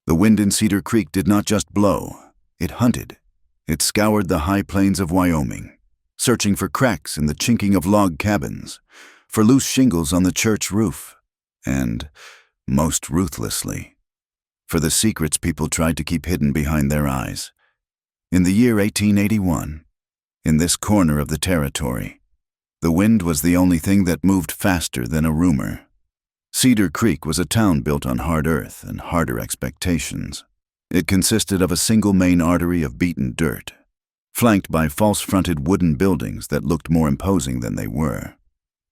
The wind in Cedar Creek did not just blow, it hunted. It scoured the high plains of Wyoming, searching for cracks in the chinking of log cabins, for loose shingles on the church roof, and, most ruthlessly, for the secrets people tried to keep hidden behind their eyes. In the year 1881, in this corner of the territory, the wind was the only thing that moved faster than a rumor. Cedar Creek was a town built on hard earth and harder expectations. It consisted of a single main artery of beaten dirt, flanked by false-fronted wooden buildings that looked more imposing than they were.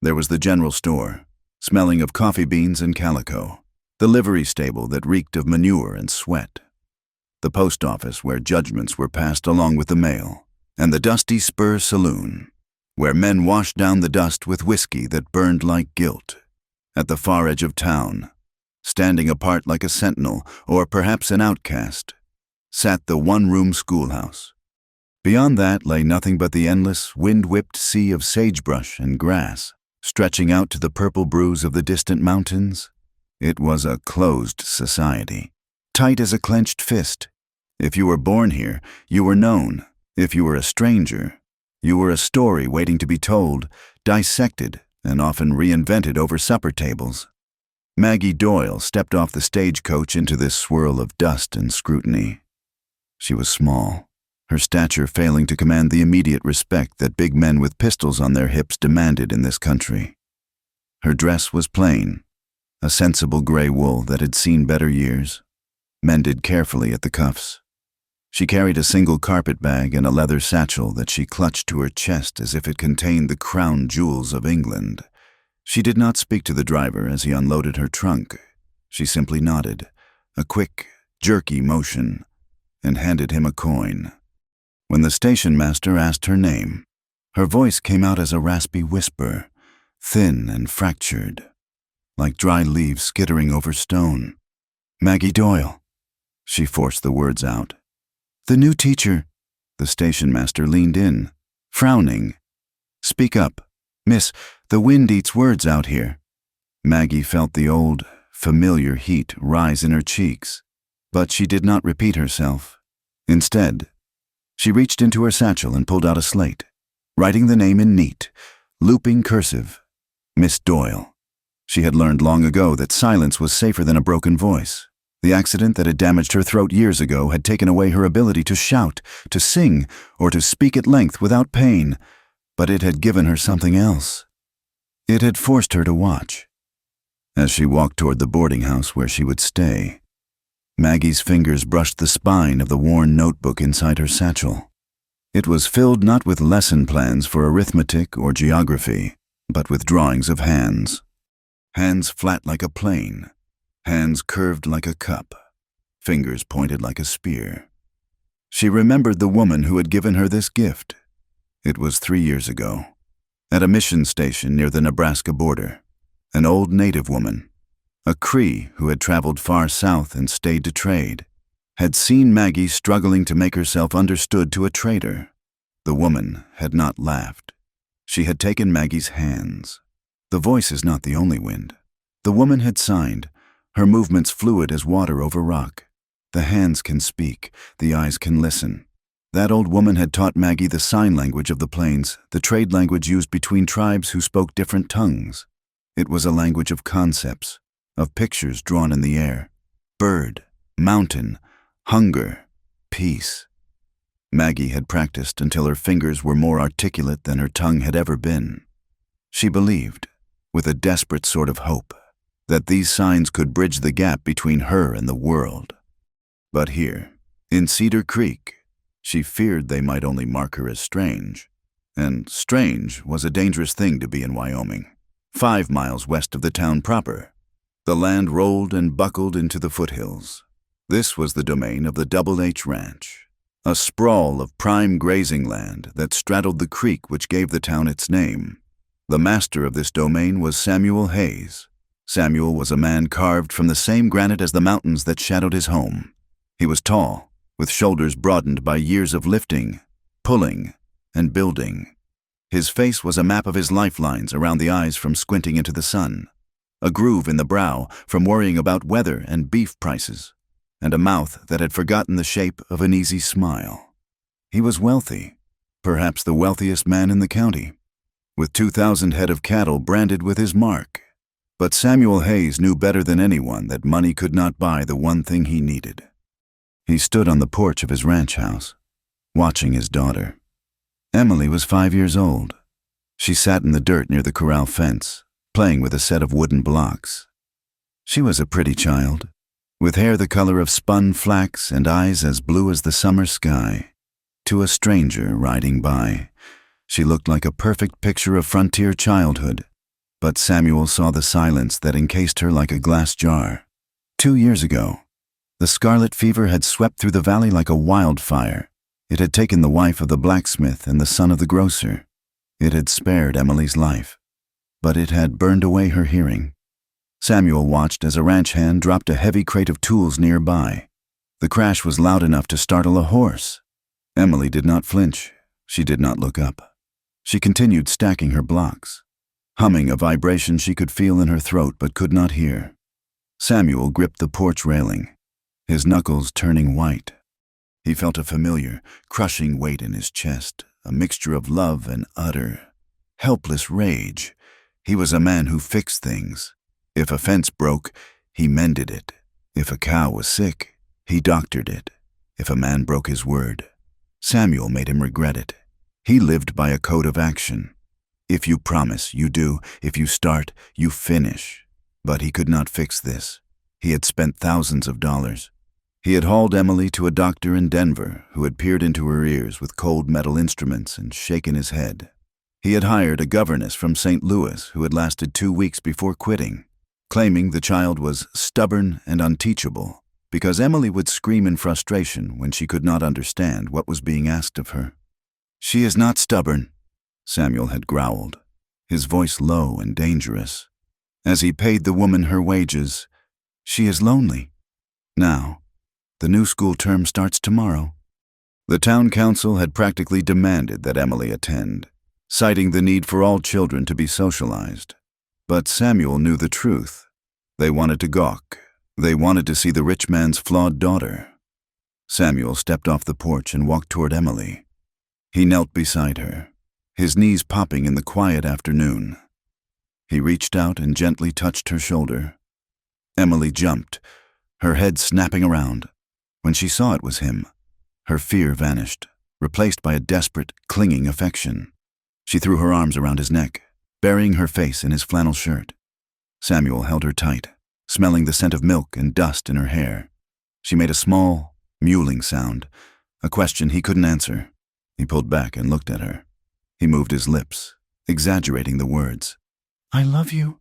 There was the general store, smelling of coffee beans and calico, the livery stable that reeked of manure and sweat, the post office where judgments were passed along with the mail, and the dusty Spur Saloon, where men washed down the dust with whiskey that burned like guilt. At the far edge of town, standing apart like a sentinel or perhaps an outcast, sat the one-room schoolhouse. Beyond that lay nothing but the endless, wind-whipped sea of sagebrush and grass, stretching out to the purple bruise of the distant mountains. It was a closed society, tight as a clenched fist. If you were born here, you were known. If you were a stranger, you were a story waiting to be told, dissected, and often reinvented over supper tables. Maggie Doyle stepped off the stagecoach into this swirl of dust and scrutiny. She was small, her stature failing to command the immediate respect that big men with pistols on their hips demanded in this country. Her dress was plain, a sensible gray wool that had seen better years, mended carefully at the cuffs. She carried a single carpet bag and a leather satchel that she clutched to her chest as if it contained the crown jewels of England. She did not speak to the driver as he unloaded her trunk. She simply nodded, a quick, jerky motion, and handed him a coin. When the station master asked her name, her voice came out as a raspy whisper, thin and fractured, like dry leaves skittering over stone. "Maggie Doyle." She forced the words out. "The new teacher." The station master leaned in, frowning. "Speak up. Miss, the wind eats words out here." Maggie felt the old, familiar heat rise in her cheeks, but she did not repeat herself. Instead, she reached into her satchel and pulled out a slate, writing the name in neat, looping cursive, Miss Doyle. She had learned long ago that silence was safer than a broken voice. The accident that had damaged her throat years ago had taken away her ability to shout, to sing, or to speak at length without pain, but it had given her something else. It had forced her to watch. As she walked toward the boarding house where she would stay, Maggie's fingers brushed the spine of the worn notebook inside her satchel. It was filled not with lesson plans for arithmetic or geography, but with drawings of hands. Hands flat like a plane. Hands curved like a cup, fingers pointed like a spear. She remembered the woman who had given her this gift. It was 3 years ago, at a mission station near the Nebraska border. An old native woman, a Cree who had traveled far south and stayed to trade, had seen Maggie struggling to make herself understood to a trader. The woman had not laughed. She had taken Maggie's hands. The voice is not the only wind. The woman had signed, her movements fluid as water over rock. The hands can speak, the eyes can listen. That old woman had taught Maggie the sign language of the plains, the trade language used between tribes who spoke different tongues. It was a language of concepts, of pictures drawn in the air. Bird, mountain, hunger, peace. Maggie had practiced until her fingers were more articulate than her tongue had ever been. She believed, with a desperate sort of hope, that these signs could bridge the gap between her and the world. But here, in Cedar Creek, she feared they might only mark her as strange. And strange was a dangerous thing to be in Wyoming, 5 miles west of the town proper. The land rolled and buckled into the foothills. This was the domain of the Double H Ranch, a sprawl of prime grazing land that straddled the creek which gave the town its name. The master of this domain was Samuel Hayes. Samuel was a man carved from the same granite as the mountains that shadowed his home. He was tall, with shoulders broadened by years of lifting, pulling, and building. His face was a map of his lifelines around the eyes from squinting into the sun, a groove in the brow from worrying about weather and beef prices. and a mouth that had forgotten the shape of an easy smile. He was wealthy, perhaps the wealthiest man in the county, with 2,000 head of cattle branded with his mark. But Samuel Hayes knew better than anyone that money could not buy the one thing he needed. He stood on the porch of his ranch house, watching his daughter. Emily was 5 years old. She sat in the dirt near the corral fence, playing with a set of wooden blocks. She was a pretty child, with hair the color of spun flax and eyes as blue as the summer sky. To a stranger riding by, she looked like a perfect picture of frontier childhood, but Samuel saw the silence that encased her like a glass jar. 2 years ago, the scarlet fever had swept through the valley like a wildfire. It had taken the wife of the blacksmith and the son of the grocer. It had spared Emily's life, but it had burned away her hearing. Samuel watched as a ranch hand dropped a heavy crate of tools nearby. The crash was loud enough to startle a horse. Emily did not flinch. She did not look up. She continued stacking her blocks, humming a vibration she could feel in her throat but could not hear. Samuel gripped the porch railing, his knuckles turning white. He felt a familiar, crushing weight in his chest, a mixture of love and utter, helpless rage. He was a man who fixed things. If a fence broke, he mended it. If a cow was sick, he doctored it. If a man broke his word, Samuel made him regret it. He lived by a code of action. If you promise, you do. If you start, you finish. But he could not fix this. He had spent thousands of dollars. He had hauled Emily to a doctor in Denver who had peered into her ears with cold metal instruments and shaken his head. He had hired a governess from St. Louis who had lasted 2 weeks before quitting, claiming the child was stubborn and unteachable because Emily would scream in frustration when she could not understand what was being asked of her. "She is not stubborn," Samuel had growled, his voice low and dangerous. As he paid the woman her wages, "She is lonely. Now, the new school term starts tomorrow." The town council had practically demanded that Emily attend, citing the need for all children to be socialized. But Samuel knew the truth. They wanted to gawk. They wanted to see the rich man's flawed daughter. Samuel stepped off the porch and walked toward Emily. He knelt beside her, his knees popping in the quiet afternoon. He reached out and gently touched her shoulder. Emily jumped, her head snapping around. When she saw it was him, her fear vanished, replaced by a desperate, clinging affection. She threw her arms around his neck, burying her face in his flannel shirt. Samuel held her tight, smelling the scent of milk and dust in her hair. She made a small, mewling sound, a question he couldn't answer. He pulled back and looked at her. He moved his lips, exaggerating the words. "I love you."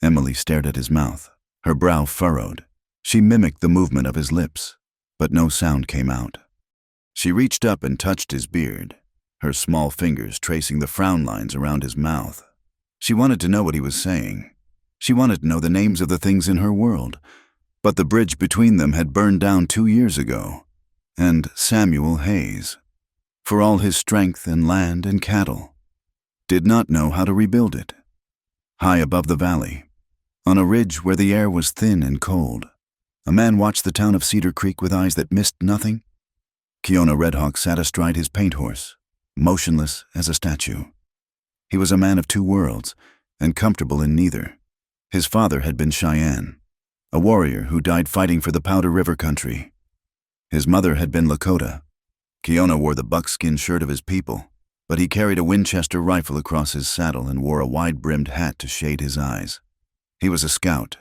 Emily stared at his mouth, her brow furrowed. She mimicked the movement of his lips, but no sound came out. She reached up and touched his beard, her small fingers tracing the frown lines around his mouth. She wanted to know what he was saying. She wanted to know the names of the things in her world, but the bridge between them had burned down 2 years ago. And Samuel Hayes, for all his strength and land and cattle, did not know how to rebuild it. High above the valley, on a ridge where the air was thin and cold, a man watched the town of Cedar Creek with eyes that missed nothing. Keona Redhawk sat astride his paint horse, motionless as a statue. He was a man of 2 worlds, and comfortable in neither. His father had been Cheyenne, a warrior who died fighting for the Powder River country. His mother had been Lakota. Keona wore the buckskin shirt of his people, but he carried a Winchester rifle across his saddle and wore a wide-brimmed hat to shade his eyes. He was a scout,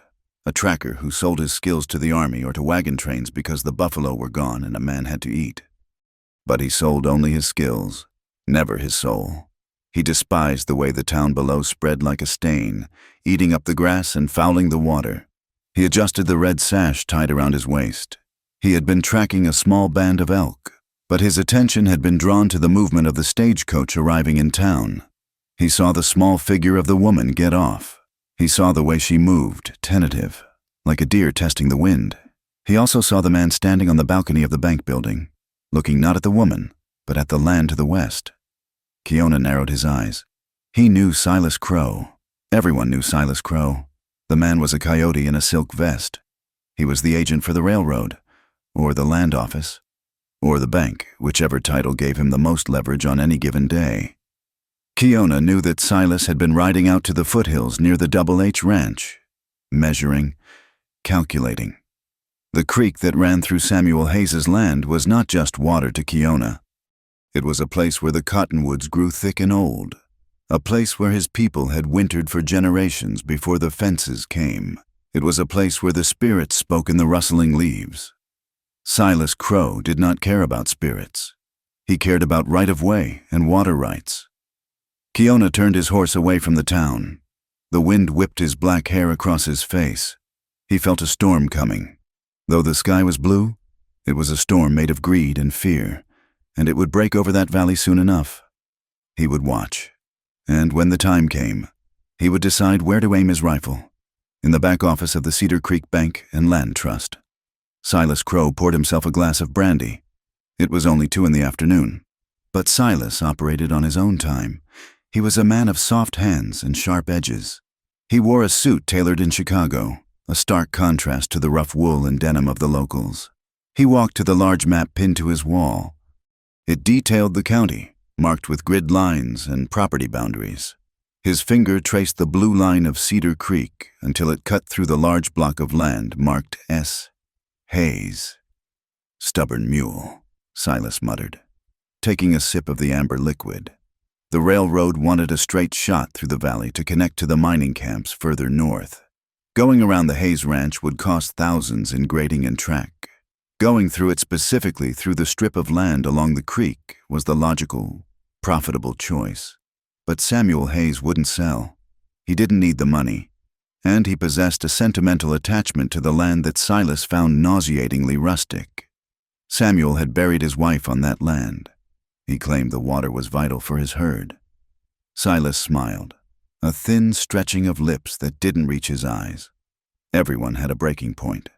a tracker who sold his skills to the army or to wagon trains because the buffalo were gone and a man had to eat. But he sold only his skills, never his soul. He despised the way the town below spread like a stain, eating up the grass and fouling the water. He adjusted the red sash tied around his waist. He had been tracking a small band of elk, but his attention had been drawn to the movement of the stagecoach arriving in town. He saw the small figure of the woman get off. He saw the way she moved, tentative, like a deer testing the wind. He also saw the man standing on the balcony of the bank building, looking not at the woman, but at the land to the west. Keona narrowed his eyes. He knew Silas Crow. Everyone knew Silas Crow. The man was a coyote in a silk vest. He was the agent for the railroad, or the land office, or the bank, whichever title gave him the most leverage on any given day. Kiona knew that Silas had been riding out to the foothills near the Double H Ranch, measuring, calculating. The creek that ran through Samuel Hayes's land was not just water to Kiona. It was a place where the cottonwoods grew thick and old, a place where his people had wintered for generations before the fences came. It was a place where the spirits spoke in the rustling leaves. Silas Crow did not care about spirits. He cared about right-of-way and water rights. Kiona turned his horse away from the town. The wind whipped his black hair across his face. He felt a storm coming. Though the sky was blue, it was a storm made of greed and fear, and it would break over that valley soon enough. He would watch, and when the time came, he would decide where to aim his rifle, in the back office of the Cedar Creek Bank and Land Trust. Silas Crow poured himself a glass of brandy. It was only 2 in the afternoon, but Silas operated on his own time. He was a man of soft hands and sharp edges. He wore a suit tailored in Chicago, a stark contrast to the rough wool and denim of the locals. He walked to the large map pinned to his wall. It detailed the county, marked with grid lines and property boundaries. His finger traced the blue line of Cedar Creek until it cut through the large block of land marked S. Hayes. "Stubborn mule," Silas muttered, taking a sip of the amber liquid. The railroad wanted a straight shot through the valley to connect to the mining camps further north. Going around the Hayes Ranch would cost thousands in grading and track. Going through it specifically through the strip of land along the creek was the logical, profitable choice. But Samuel Hayes wouldn't sell. He didn't need the money, and he possessed a sentimental attachment to the land that Silas found nauseatingly rustic. Samuel had buried his wife on that land. He claimed the water was vital for his herd. Silas smiled, a thin stretching of lips that didn't reach his eyes. Everyone had a breaking point.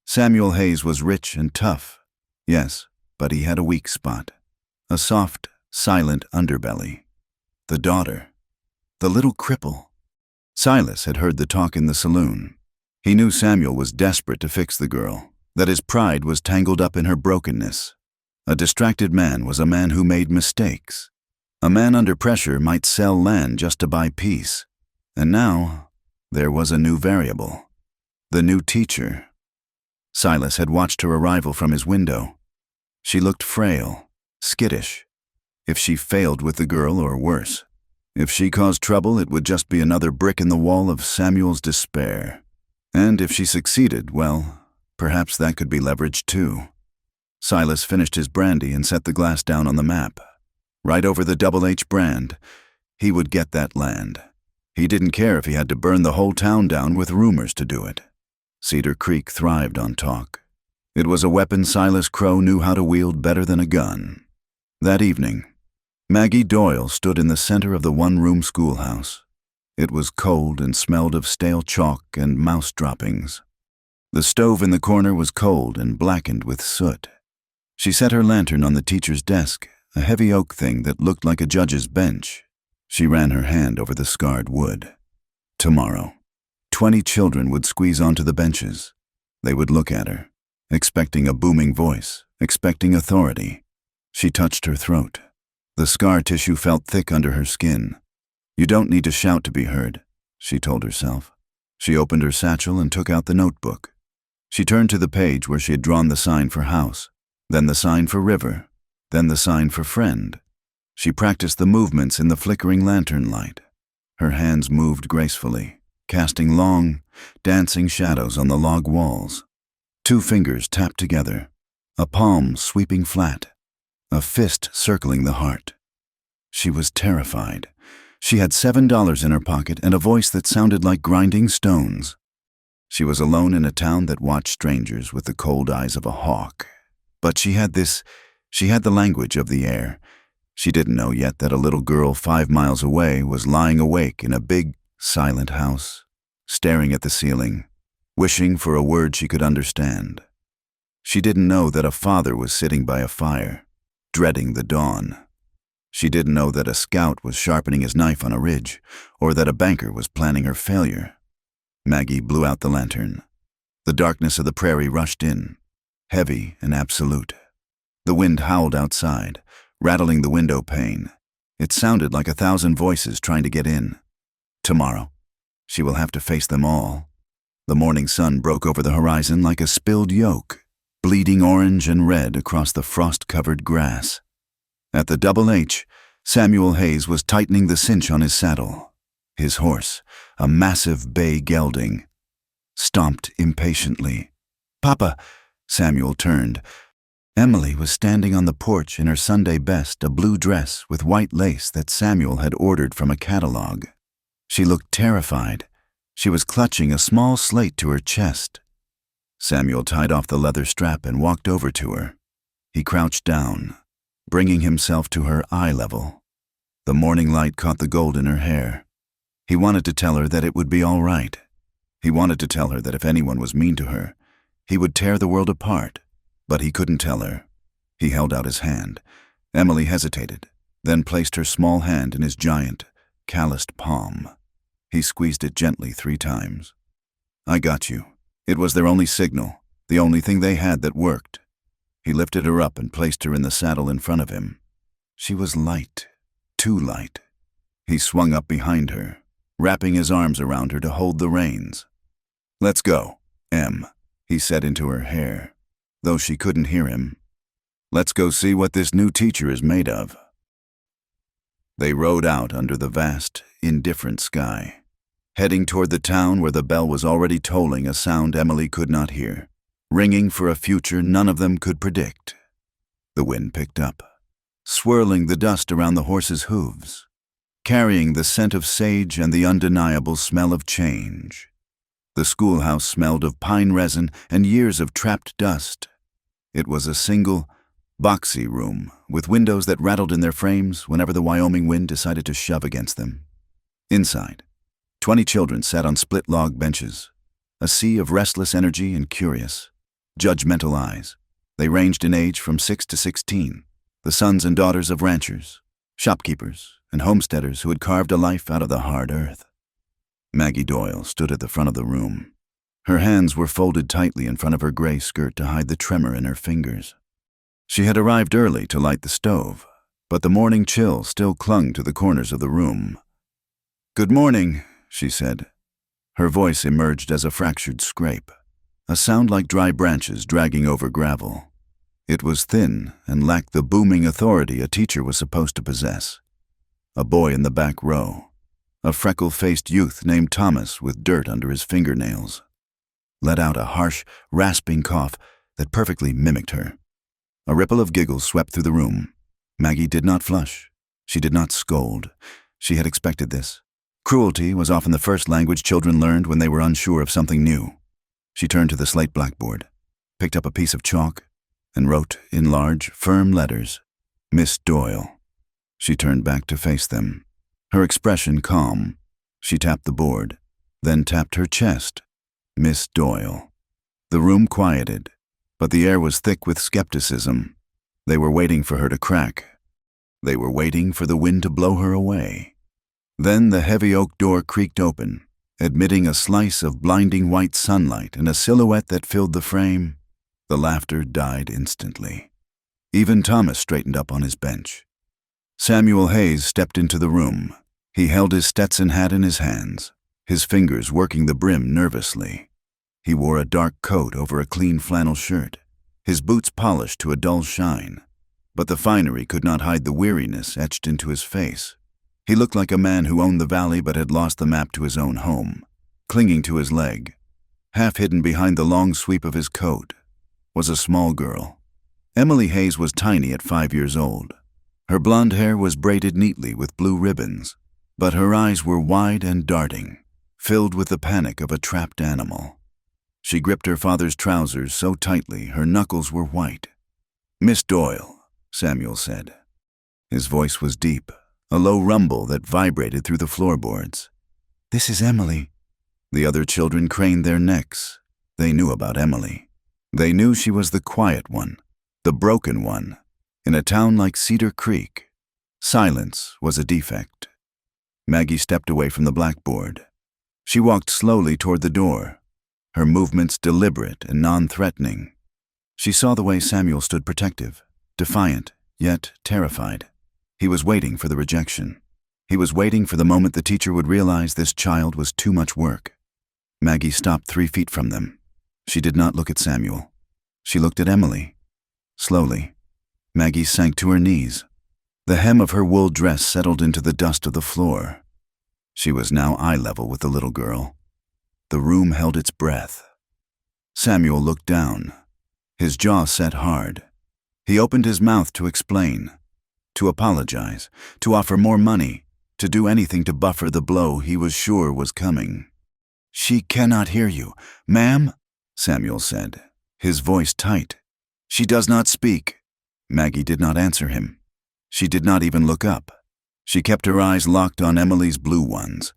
Samuel Hayes was rich and tough, yes, but he had a weak spot. A soft, silent underbelly. The daughter. The little cripple. Silas had heard the talk in the saloon. He knew Samuel was desperate to fix the girl, that his pride was tangled up in her brokenness. A distracted man was a man who made mistakes. A man under pressure might sell land just to buy peace. And now, there was a new variable. The new teacher. Silas had watched her arrival from his window. She looked frail, skittish. If she failed with the girl, or worse, if she caused trouble, it would just be another brick in the wall of Samuel's despair. And if she succeeded, well, perhaps that could be leveraged too. Silas finished his brandy and set the glass down on the map. Right over the Double H brand, he would get that land. He didn't care if he had to burn the whole town down with rumors to do it. Cedar Creek thrived on talk. It was a weapon Silas Crow knew how to wield better than a gun. That evening, Maggie Doyle stood in the center of the one-room schoolhouse. It was cold and smelled of stale chalk and mouse droppings. The stove in the corner was cold and blackened with soot. She set her lantern on the teacher's desk, a heavy oak thing that looked like a judge's bench. She ran her hand over the scarred wood. Tomorrow, 20 children would squeeze onto the benches. They would look at her, expecting a booming voice, expecting authority. She touched her throat. The scar tissue felt thick under her skin. "You don't need to shout to be heard," she told herself. She opened her satchel and took out the notebook. She turned to the page where she had drawn the sign for house, then the sign for river, then the sign for friend. She practiced the movements in the flickering lantern light. Her hands moved gracefully, casting long, dancing shadows on the log walls. 2 fingers tapped together, a palm sweeping flat, a fist circling the heart. She was terrified. She had $7 in her pocket and a voice that sounded like grinding stones. She was alone in a town that watched strangers with the cold eyes of a hawk. But she had the language of the air. She didn't know yet that a little girl 5 miles away was lying awake in a big, silent house, staring at the ceiling, wishing for a word she could understand. She didn't know that a father was sitting by a fire, dreading the dawn. She didn't know that a scout was sharpening his knife on a ridge, or that a banker was planning her failure. Maggie blew out the lantern. The darkness of the prairie rushed in. heavy and absolute. The wind howled outside, rattling the window pane. It sounded like 1,000 voices trying to get in. Tomorrow, she will have to face them all. The morning sun broke over the horizon like a spilled yolk, bleeding orange and red across the frost-covered grass. At the Double H, Samuel Hayes was tightening the cinch on his saddle. His horse, a massive bay gelding, stomped impatiently. "Papa," Samuel turned. Emily was standing on the porch in her Sunday best, a blue dress with white lace that Samuel had ordered from a catalog. She looked terrified. She was clutching a small slate to her chest. Samuel tied off the leather strap and walked over to her. He crouched down, bringing himself to her eye level. The morning light caught the gold in her hair. He wanted to tell her that it would be all right. He wanted to tell her that if anyone was mean to her, he would tear the world apart, but he couldn't tell her. He held out his hand. Emily hesitated, then placed her small hand in his giant, calloused palm. He squeezed it gently 3 times. "I got you." It was their only signal, the only thing they had that worked. He lifted her up and placed her in the saddle in front of him. She was light, too light. He swung up behind her, wrapping his arms around her to hold the reins. "Let's go, Em," he said into her hair, though she couldn't hear him. "Let's go see what this new teacher is made of." They rode out under the vast, indifferent sky, heading toward the town where the bell was already tolling a sound Emily could not hear, ringing for a future none of them could predict. The wind picked up, swirling the dust around the horses' hooves, carrying the scent of sage and the undeniable smell of change. The schoolhouse smelled of pine resin and years of trapped dust. It was a single, boxy room with windows that rattled in their frames whenever the Wyoming wind decided to shove against them. Inside, 20 children sat on split log benches, a sea of restless energy and curious, judgmental eyes. They ranged in age from 6 to 16, the sons and daughters of ranchers, shopkeepers, and homesteaders who had carved a life out of the hard earth. Maggie Doyle stood at the front of the room. Her hands were folded tightly in front of her gray skirt to hide the tremor in her fingers. She had arrived early to light the stove, but the morning chill still clung to the corners of the room. "Good morning," she said. Her voice emerged as a fractured scrape, a sound like dry branches dragging over gravel. It was thin and lacked the booming authority a teacher was supposed to possess. A boy in the back row, a freckle-faced youth named Thomas with dirt under his fingernails, let out a harsh, rasping cough that perfectly mimicked her. A ripple of giggles swept through the room. Maggie did not flush. She did not scold. She had expected this. Cruelty was often the first language children learned when they were unsure of something new. She turned to the slate blackboard, picked up a piece of chalk, and wrote in large, firm letters, "Miss Doyle." She turned back to face them, her expression calm. She tapped the board, then tapped her chest. "Miss Doyle." The room quieted, but the air was thick with skepticism. They were waiting for her to crack. They were waiting for the wind to blow her away. Then the heavy oak door creaked open, admitting a slice of blinding white sunlight and a silhouette that filled the frame. The laughter died instantly. Even Thomas straightened up on his bench. Samuel Hayes stepped into the room. He held his Stetson hat in his hands, his fingers working the brim nervously. He wore a dark coat over a clean flannel shirt, his boots polished to a dull shine, but the finery could not hide the weariness etched into his face. He looked like a man who owned the valley but had lost the map to his own home. Clinging to his leg, half hidden behind the long sweep of his coat, was a small girl. Emily Hayes was tiny at 5 years old. Her blonde hair was braided neatly with blue ribbons, but her eyes were wide and darting, filled with the panic of a trapped animal. She gripped her father's trousers so tightly her knuckles were white. "Miss Doyle," Samuel said. His voice was deep, a low rumble that vibrated through the floorboards. "This is Emily." The other children craned their necks. They knew about Emily. They knew she was the quiet one, the broken one. In a town like Cedar Creek, silence was a defect. Maggie stepped away from the blackboard. She walked slowly toward the door, her movements deliberate and non-threatening. She saw the way Samuel stood protective, defiant, yet terrified. He was waiting for the rejection. He was waiting for the moment the teacher would realize this child was too much work. Maggie stopped 3 feet from them. She did not look at Samuel. She looked at Emily. Slowly, Maggie sank to her knees. The hem of her wool dress settled into the dust of the floor. She was now eye level with the little girl. The room held its breath. Samuel looked down. His jaw set hard. He opened his mouth to explain, to apologize, to offer more money, to do anything to buffer the blow he was sure was coming. "She cannot hear you, ma'am," Samuel said, his voice tight. "She does not speak." Maggie did not answer him. She did not even look up. She kept her eyes locked on Emily's blue ones.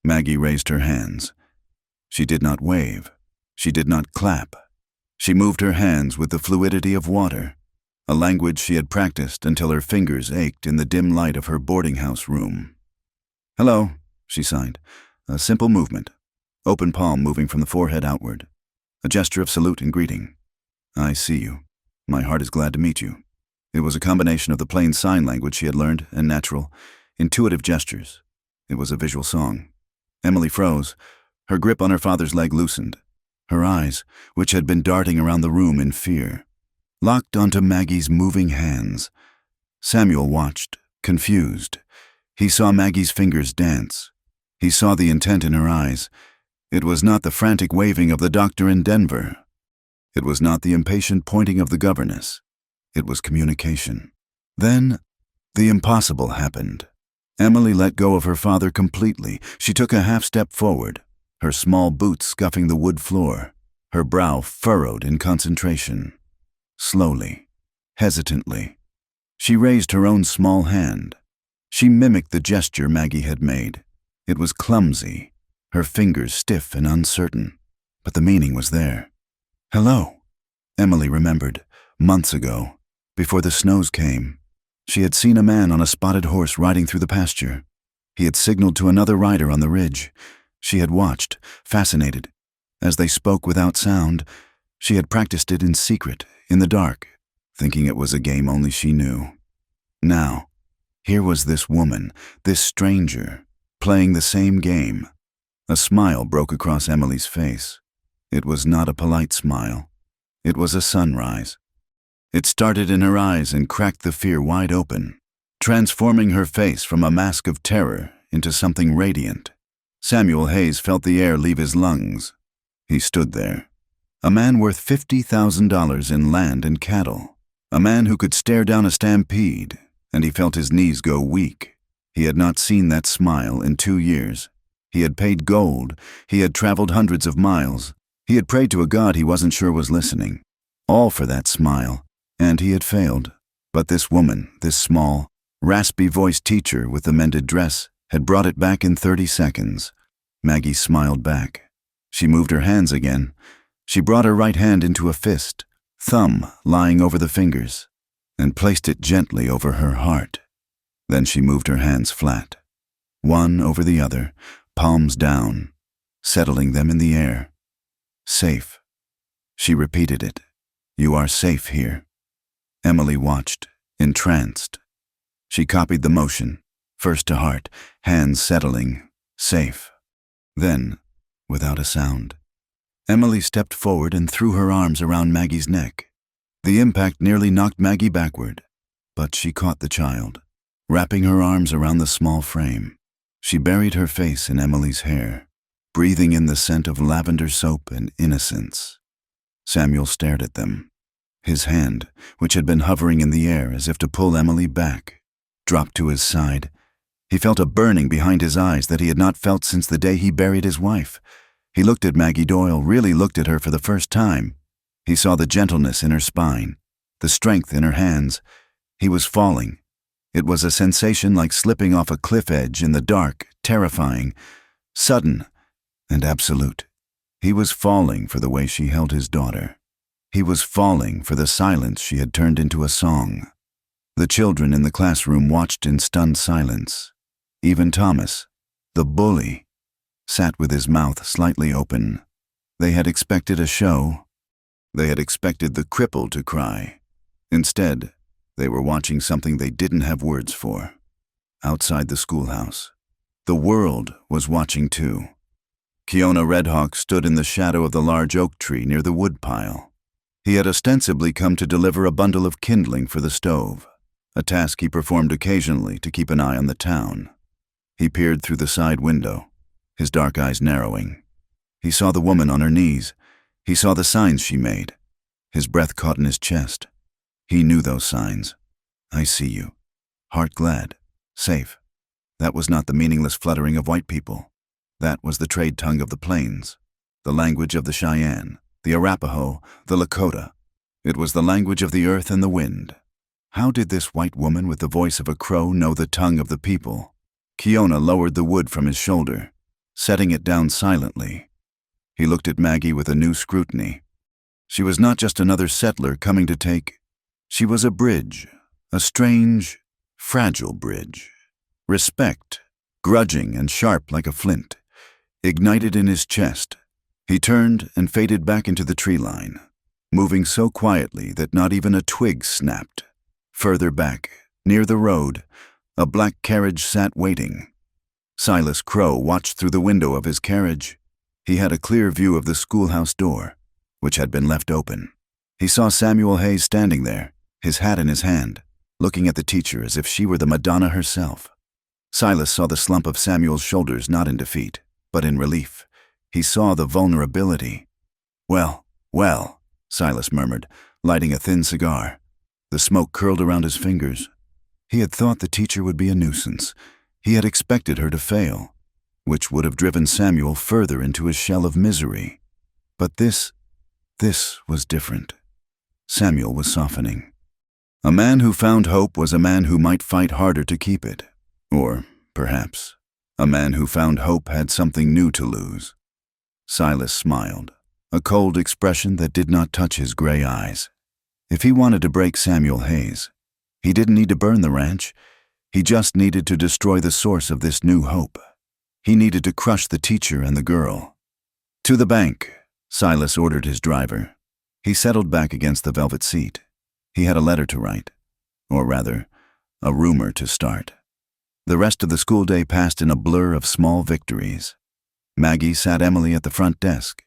Maggie raised her hands. She did not wave. She did not clap. She moved her hands with the fluidity of water, a language she had practiced until her fingers ached in the dim light of her boarding house room. "Hello," she signed. A simple movement. Open palm moving from the forehead outward. A gesture of salute and greeting. "I see you. My heart is glad to meet you." It was a combination of the plain sign language she had learned and natural, intuitive gestures. It was a visual song. Emily froze. Her grip on her father's leg loosened. Her eyes, which had been darting around the room in fear, locked onto Maggie's moving hands. Samuel watched, confused. He saw Maggie's fingers dance. He saw the intent in her eyes. It was not the frantic waving of the doctor in Denver. It was not the impatient pointing of the governess. It was communication. Then, the impossible happened. Emily let go of her father completely. She took a half-step forward, her small boots scuffing the wood floor, her brow furrowed in concentration. Slowly, hesitantly, she raised her own small hand. She mimicked the gesture Maggie had made. It was clumsy, her fingers stiff and uncertain, but the meaning was there. "Hello," Emily remembered, months ago, before the snows came. She had seen a man on a spotted horse riding through the pasture. He had signaled to another rider on the ridge. She had watched, fascinated. As they spoke without sound, she had practiced it in secret, in the dark, thinking it was a game only she knew. Now, here was this woman, this stranger, playing the same game. A smile broke across Emily's face. It was not a polite smile. It was a sunrise. It started in her eyes and cracked the fear wide open, transforming her face from a mask of terror into something radiant. Samuel Hayes felt the air leave his lungs. He stood there. A man worth $50,000 in land and cattle. A man who could stare down a stampede, and he felt his knees go weak. He had not seen that smile in 2 years. He had paid gold. He had traveled hundreds of miles. He had prayed to a God he wasn't sure was listening. All for that smile, and he had failed. But this woman, this small, raspy-voiced teacher with the mended dress, had brought it back in 30 seconds. Maggie smiled back. She moved her hands again. She brought her right hand into a fist, thumb lying over the fingers, and placed it gently over her heart. Then she moved her hands flat, one over the other, palms down, settling them in the air. "Safe." She repeated it. "You are safe here." Emily watched, entranced. She copied the motion, first to heart, hands settling, safe. Then, without a sound, Emily stepped forward and threw her arms around Maggie's neck. The impact nearly knocked Maggie backward, but she caught the child, wrapping her arms around the small frame. She buried her face in Emily's hair, breathing in the scent of lavender soap and innocence. Samuel stared at them. His hand, which had been hovering in the air as if to pull Emily back, dropped to his side. He felt a burning behind his eyes that he had not felt since the day he buried his wife. He looked at Maggie Doyle, really looked at her for the first time. He saw the gentleness in her spine, the strength in her hands. He was falling. It was a sensation like slipping off a cliff edge in the dark, terrifying, sudden, and absolute. He was falling for the way she held his daughter. He was falling for the silence she had turned into a song. The children in the classroom watched in stunned silence. Even Thomas, the bully, sat with his mouth slightly open. They had expected a show, They had expected the cripple to cry. Instead, they were watching something they didn't have words for. Outside the schoolhouse, the world was watching too. Keona Redhawk stood in the shadow of the large oak tree near the woodpile. He had ostensibly come to deliver a bundle of kindling for the stove, a task he performed occasionally to keep an eye on the town. He peered through the side window, his dark eyes narrowing. He saw the woman on her knees. He saw the signs she made. His breath caught in his chest. He knew those signs. I see you. Heart glad. Safe. That was not the meaningless fluttering of white people. That was the trade tongue of the plains, the language of the Cheyenne, the Arapaho, the Lakota. It was the language of the earth and the wind. How did this white woman with the voice of a crow know the tongue of the people? Keona lowered the wood from his shoulder, setting it down silently. He looked at Maggie with a new scrutiny. She was not just another settler coming to take. She was a bridge, a strange, fragile bridge. Respect, grudging and sharp like a flint, ignited in his chest. He turned and faded back into the tree line, moving so quietly that not even a twig snapped. Further back, near the road, a black carriage sat waiting. Silas Crow watched through the window of his carriage. He had a clear view of the schoolhouse door, which had been left open. He saw Samuel Hayes standing there, his hat in his hand, looking at the teacher as if she were the Madonna herself. Silas saw the slump of Samuel's shoulders not in defeat, but in relief. He saw the vulnerability. Well, Silas murmured, lighting a thin cigar. The smoke curled around his fingers. He had thought the teacher would be a nuisance. He had expected her to fail, which would have driven Samuel further into his shell of misery. But this was different. Samuel was softening. A man who found hope was a man who might fight harder to keep it. Or, perhaps, a man who found hope had something new to lose. Silas smiled, a cold expression that did not touch his gray eyes. If he wanted to break Samuel Hayes, he didn't need to burn the ranch. He just needed to destroy the source of this new hope. He needed to crush the teacher and the girl. To the bank, Silas ordered his driver. He settled back against the velvet seat. He had a letter to write, or rather, a rumor to start. The rest of the school day passed in a blur of small victories. Maggie sat Emily at the front desk.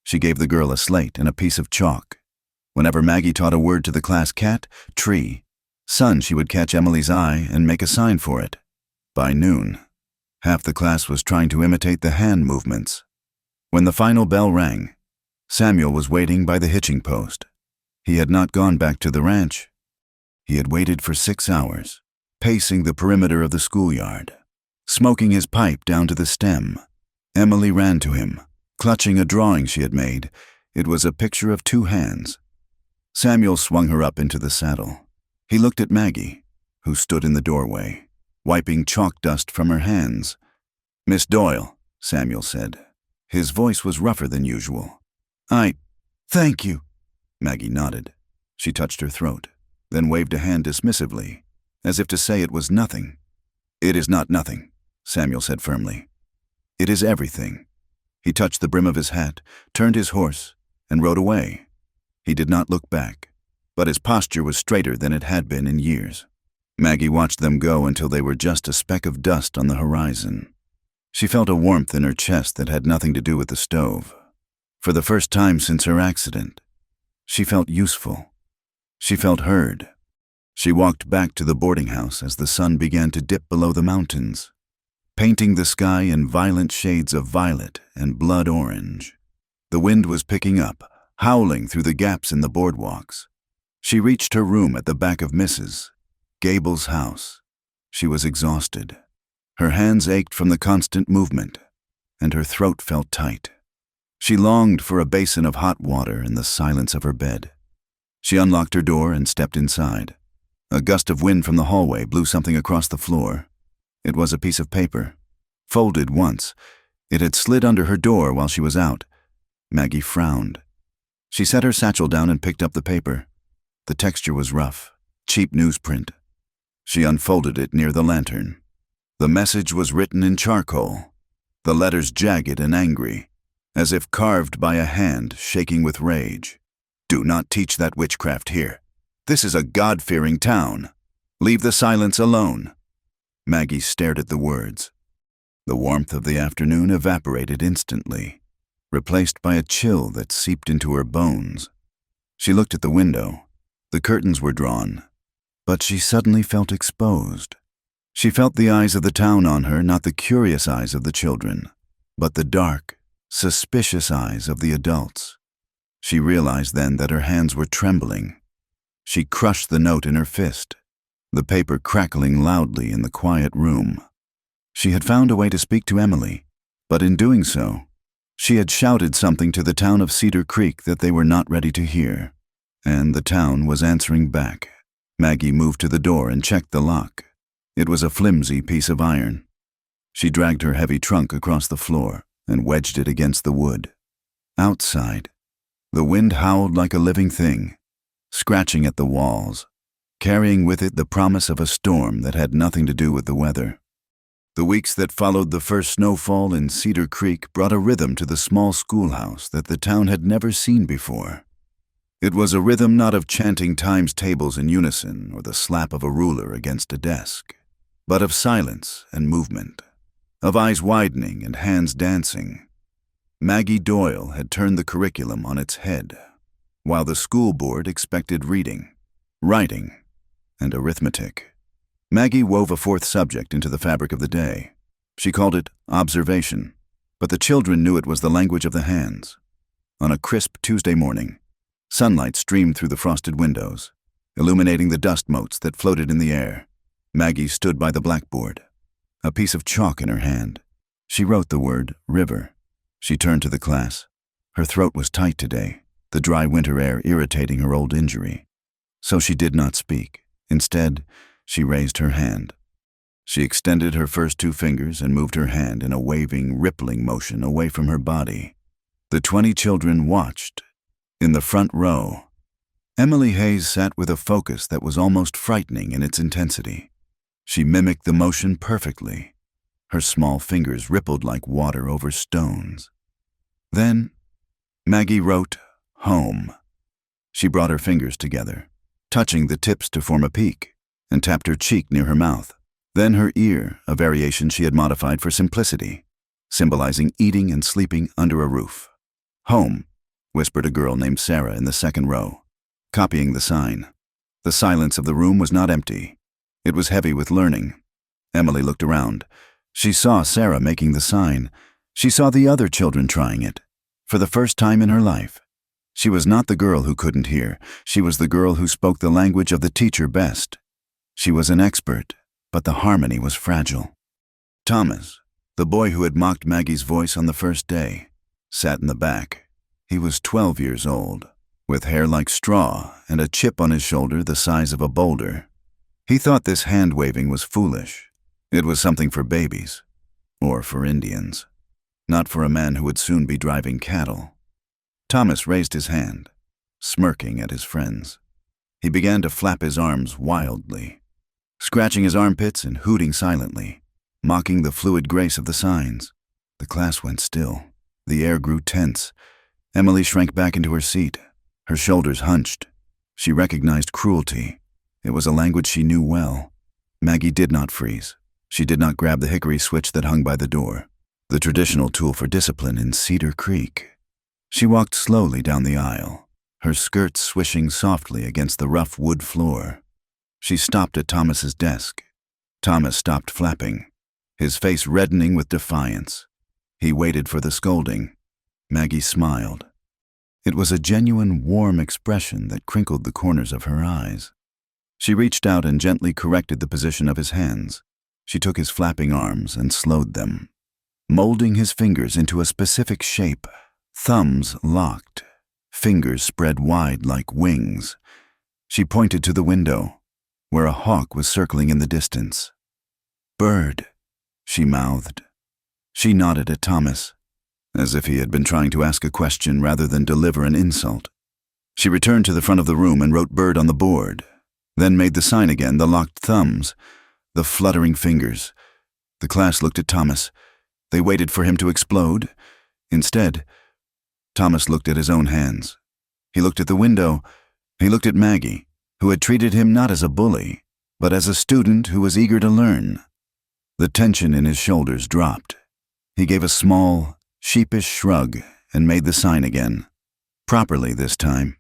She gave the girl a slate and a piece of chalk. Whenever Maggie taught a word to the class: cat, tree, sun, she would catch Emily's eye and make a sign for it. By noon, half the class was trying to imitate the hand movements. When the final bell rang, Samuel was waiting by the hitching post. He had not gone back to the ranch. He had waited for 6 hours, pacing the perimeter of the schoolyard, smoking his pipe down to the stem. Emily ran to him, clutching a drawing she had made. It was a picture of 2 hands. Samuel swung her up into the saddle. He looked at Maggie, who stood in the doorway, wiping chalk dust from her hands. "Miss Doyle," Samuel said. His voice was rougher than usual. Thank you." Maggie nodded. She touched her throat, then waved a hand dismissively, as if to say it was nothing. "It is not nothing," Samuel said firmly. "It is everything." He touched the brim of his hat, turned his horse, and rode away. He did not look back, but his posture was straighter than it had been in years. Maggie watched them go until they were just a speck of dust on the horizon. She felt a warmth in her chest that had nothing to do with the stove. For the first time since her accident, she felt useful. She felt heard. She walked back to the boarding house as the sun began to dip below the mountains, painting the sky in violent shades of violet and blood orange. The wind was picking up, howling through the gaps in the boardwalks. She reached her room at the back of Mrs. Gable's house. She was exhausted. Her hands ached from the constant movement, and her throat felt tight. She longed for a basin of hot water in the silence of her bed. She unlocked her door and stepped inside. A gust of wind from the hallway blew something across the floor. It was a piece of paper, folded once. It had slid under her door while she was out. Maggie frowned. She set her satchel down and picked up the paper. The texture was rough, cheap newsprint. She unfolded it near the lantern. The message was written in charcoal, the letters jagged and angry, as if carved by a hand shaking with rage. Do not teach that witchcraft here. This is a God-fearing town. Leave the silence alone." Maggie stared at the words. The warmth of the afternoon evaporated instantly, replaced by a chill that seeped into her bones. She looked at the window. The curtains were drawn, but she suddenly felt exposed. She felt the eyes of the town on her, not the curious eyes of the children, but the dark, suspicious eyes of the adults. She realized then that her hands were trembling. She crushed the note in her fist, the paper crackling loudly in the quiet room. She had found a way to speak to Emily, but in doing so, she had shouted something to the town of Cedar Creek that they were not ready to hear, and the town was answering back. Maggie moved to the door and checked the lock. It was a flimsy piece of iron. She dragged her heavy trunk across the floor and wedged it against the wood. Outside, the wind howled like a living thing, scratching at the walls, carrying with it the promise of a storm that had nothing to do with the weather. The weeks that followed the first snowfall in Cedar Creek brought a rhythm to the small schoolhouse that the town had never seen before. It was a rhythm not of chanting times tables in unison or the slap of a ruler against a desk, but of silence and movement, of eyes widening and hands dancing. Maggie Doyle had turned the curriculum on its head, while the school board expected reading, writing, and arithmetic. Maggie wove a fourth subject into the fabric of the day. She called it observation, but the children knew it was the language of the hands. On a crisp Tuesday morning, sunlight streamed through the frosted windows, illuminating the dust motes that floated in the air. Maggie stood by the blackboard, a piece of chalk in her hand. She wrote the word river. She turned to the class. Her throat was tight today, the dry winter air irritating her old injury. So she did not speak. Instead, she raised her hand. She extended her first two fingers and moved her hand in a waving, rippling motion away from her body. The 20 children watched. In the front row, Emily Hayes sat with a focus that was almost frightening in its intensity. She mimicked the motion perfectly. Her small fingers rippled like water over stones. Then, Maggie wrote, home. She brought her fingers together, touching the tips to form a peak, and tapped her cheek near her mouth. Then her ear, a variation she had modified for simplicity, symbolizing eating and sleeping under a roof. Home, whispered a girl named Sarah in the second row, copying the sign. The silence of the room was not empty. It was heavy with learning. Emily looked around. She saw Sarah making the sign. She saw the other children trying it. For the first time in her life, she was not the girl who couldn't hear. She was the girl who spoke the language of the teacher best. She was an expert, but the harmony was fragile. Thomas, the boy who had mocked Maggie's voice on the first day, sat in the back. He was 12 years old, with hair like straw and a chip on his shoulder the size of a boulder. He thought this hand-waving was foolish. It was something for babies, or for Indians, not for a man who would soon be driving cattle. Thomas raised his hand, smirking at his friends. He began to flap his arms wildly, scratching his armpits and hooting silently, mocking the fluid grace of the signs. The class went still. The air grew tense. Emily shrank back into her seat, her shoulders hunched. She recognized cruelty. It was a language she knew well. Maggie did not freeze. She did not grab the hickory switch that hung by the door, the traditional tool for discipline in Cedar Creek. She walked slowly down the aisle, her skirts swishing softly against the rough wood floor. She stopped at Thomas's desk. Thomas stopped flapping, his face reddening with defiance. He waited for the scolding. Maggie smiled. It was a genuine, warm expression that crinkled the corners of her eyes. She reached out and gently corrected the position of his hands. She took his flapping arms and slowed them, molding his fingers into a specific shape. Thumbs locked, fingers spread wide like wings. She pointed to the window, where a hawk was circling in the distance. "Bird," she mouthed. She nodded at Thomas, as if he had been trying to ask a question rather than deliver an insult. She returned to the front of the room and wrote bird on the board, then made the sign again, the locked thumbs, the fluttering fingers. The class looked at Thomas. They waited for him to explode. Instead, Thomas looked at his own hands. He looked at the window. He looked at Maggie, who had treated him not as a bully, but as a student who was eager to learn. The tension in his shoulders dropped. He gave a small, sheepish shrug and made the sign again. Properly this time.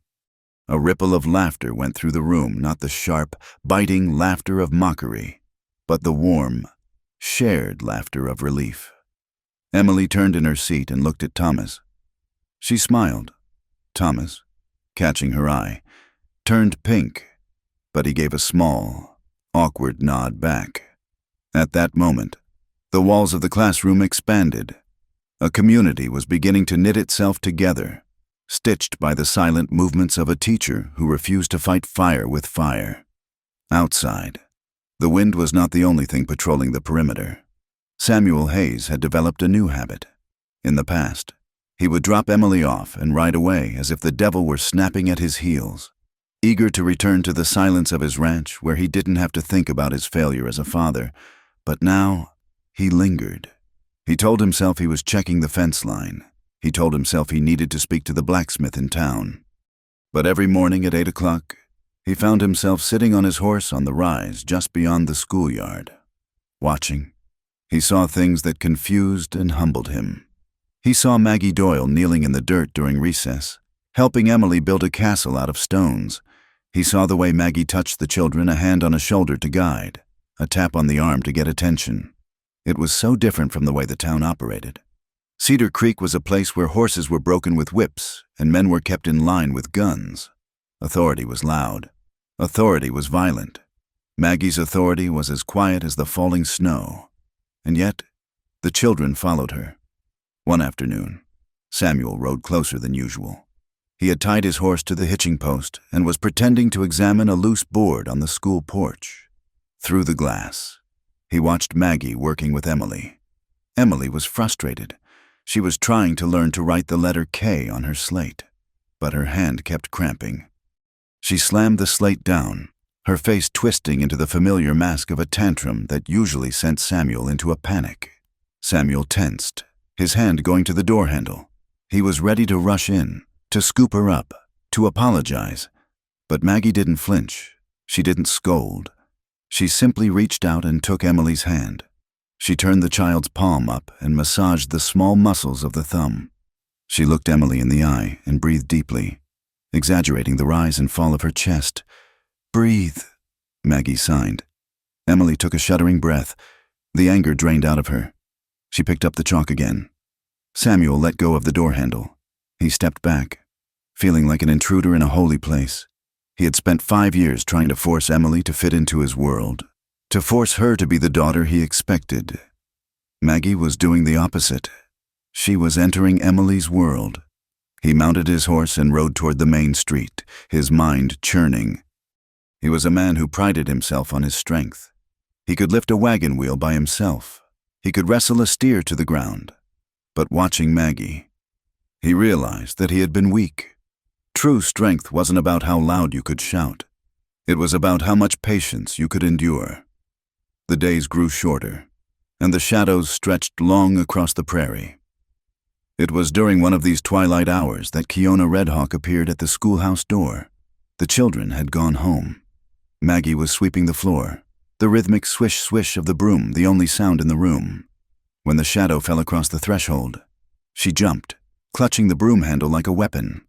A ripple of laughter went through the room, not the sharp, biting laughter of mockery, but the warm, shared laughter of relief. Emily turned in her seat and looked at Thomas. She smiled. Thomas, catching her eye, turned pink, but he gave a small, awkward nod back. At that moment, the walls of the classroom expanded. A community was beginning to knit itself together, stitched by the silent movements of a teacher who refused to fight fire with fire. Outside, the wind was not the only thing patrolling the perimeter. Samuel Hayes had developed a new habit. In the past, he would drop Emily off and ride away as if the devil were snapping at his heels, eager to return to the silence of his ranch where he didn't have to think about his failure as a father. But now, he lingered. He told himself he was checking the fence line. He told himself he needed to speak to the blacksmith in town. But every morning at 8 o'clock, he found himself sitting on his horse on the rise just beyond the schoolyard. Watching, he saw things that confused and humbled him. He saw Maggie Doyle kneeling in the dirt during recess, helping Emily build a castle out of stones. He saw the way Maggie touched the children, a hand on a shoulder to guide, a tap on the arm to get attention. It was so different from the way the town operated. Cedar Creek was a place where horses were broken with whips and men were kept in line with guns. Authority was loud. Authority was violent. Maggie's authority was as quiet as the falling snow. And yet, the children followed her. One afternoon, Samuel rode closer than usual. He had tied his horse to the hitching post and was pretending to examine a loose board on the school porch. Through the glass, he watched Maggie working with Emily. Emily was frustrated. She was trying to learn to write the letter K on her slate, but her hand kept cramping. She slammed the slate down, her face twisting into the familiar mask of a tantrum that usually sent Samuel into a panic. Samuel tensed, his hand going to the door handle. He was ready to rush in, to scoop her up, to apologize. But Maggie didn't flinch. She didn't scold. She simply reached out and took Emily's hand. She turned the child's palm up and massaged the small muscles of the thumb. She looked Emily in the eye and breathed deeply, exaggerating the rise and fall of her chest. "Breathe," Maggie signed. Emily took a shuddering breath. The anger drained out of her. She picked up the chalk again. Samuel let go of the door handle. He stepped back, feeling like an intruder in a holy place. He had spent 5 years trying to force Emily to fit into his world, to force her to be the daughter he expected. Maggie was doing the opposite. She was entering Emily's world. He mounted his horse and rode toward the main street, his mind churning. He was a man who prided himself on his strength. He could lift a wagon wheel by himself. He could wrestle a steer to the ground. But watching Maggie, he realized that he had been weak. True strength wasn't about how loud you could shout. It was about how much patience you could endure. The days grew shorter, and the shadows stretched long across the prairie. It was during one of these twilight hours that Kiona Redhawk appeared at the schoolhouse door. The children had gone home. Maggie was sweeping the floor, the rhythmic swish-swish of the broom the only sound in the room. When the shadow fell across the threshold, she jumped, clutching the broom handle like a weapon.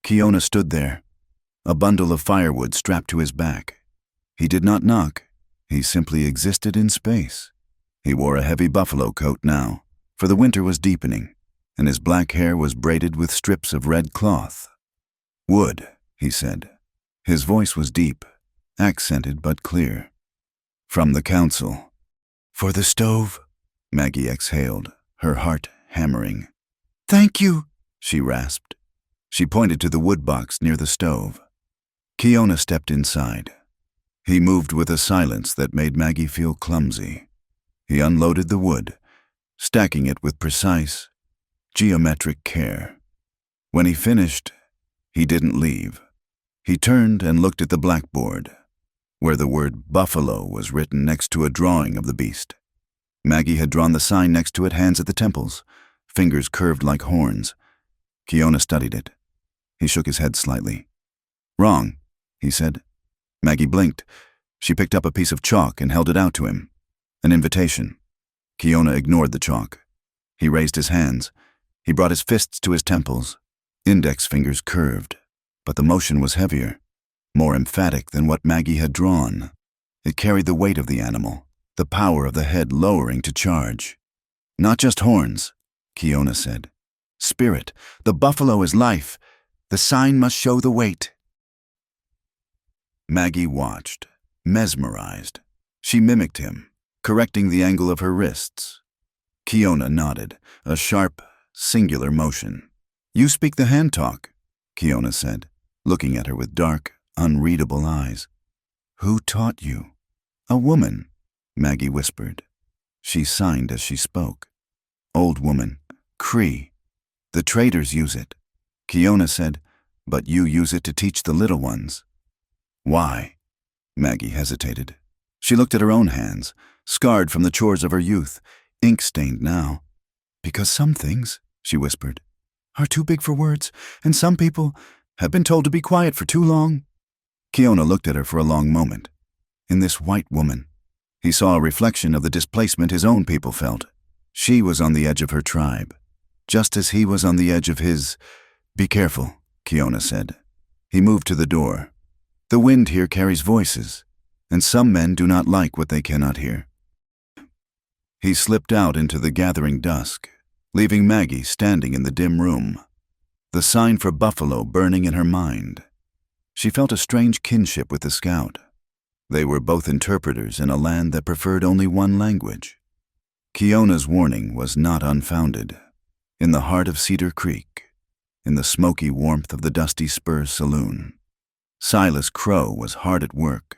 Kiona stood there, a bundle of firewood strapped to his back. He did not knock. He simply existed in space. He wore a heavy buffalo coat now, for the winter was deepening, and his black hair was braided with strips of red cloth. "Wood," he said. His voice was deep, accented but clear. "From the council." "For the stove?" Maggie exhaled, her heart hammering. "Thank you," she rasped. She pointed to the wood box near the stove. Kiona stepped inside. He moved with a silence that made Maggie feel clumsy. He unloaded the wood, stacking it with precise, geometric care. When he finished, he didn't leave. He turned and looked at the blackboard, where the word buffalo was written next to a drawing of the beast. Maggie had drawn the sign next to it, hands at the temples, fingers curved like horns. Kiona studied it. He shook his head slightly. Wrong, he said. Maggie blinked. She picked up a piece of chalk and held it out to him. An invitation. Kiona ignored the chalk. He raised his hands. He brought his fists to his temples. Index fingers curved, but the motion was heavier, more emphatic than what Maggie had drawn. It carried the weight of the animal, the power of the head lowering to charge. Not just horns, Kiona said. Spirit. The buffalo is life. The sign must show the weight. Maggie watched, mesmerized. She mimicked him, correcting the angle of her wrists. Kiona nodded, a sharp, singular motion. You speak the hand talk, Kiona said, looking at her with dark, unreadable eyes. Who taught you? A woman, Maggie whispered. She signed as she spoke. Old woman, Cree. The traders use it, Kiona said, but you use it to teach the little ones. Why? Maggie hesitated. She looked at her own hands, scarred from the chores of her youth, ink-stained now. Because some things, she whispered, are too big for words, and some people have been told to be quiet for too long. Kiona looked at her for a long moment. In this white woman, he saw a reflection of the displacement his own people felt. She was on the edge of her tribe, just as he was on the edge of his. Be careful, Kiona said. He moved to the door. The wind here carries voices, and some men do not like what they cannot hear. He slipped out into the gathering dusk, leaving Maggie standing in the dim room, the sign for buffalo burning in her mind. She felt a strange kinship with the scout. They were both interpreters in a land that preferred only one language. Kiona's warning was not unfounded. In the heart of Cedar Creek, in the smoky warmth of the Dusty Spurs saloon, Silas Crow was hard at work.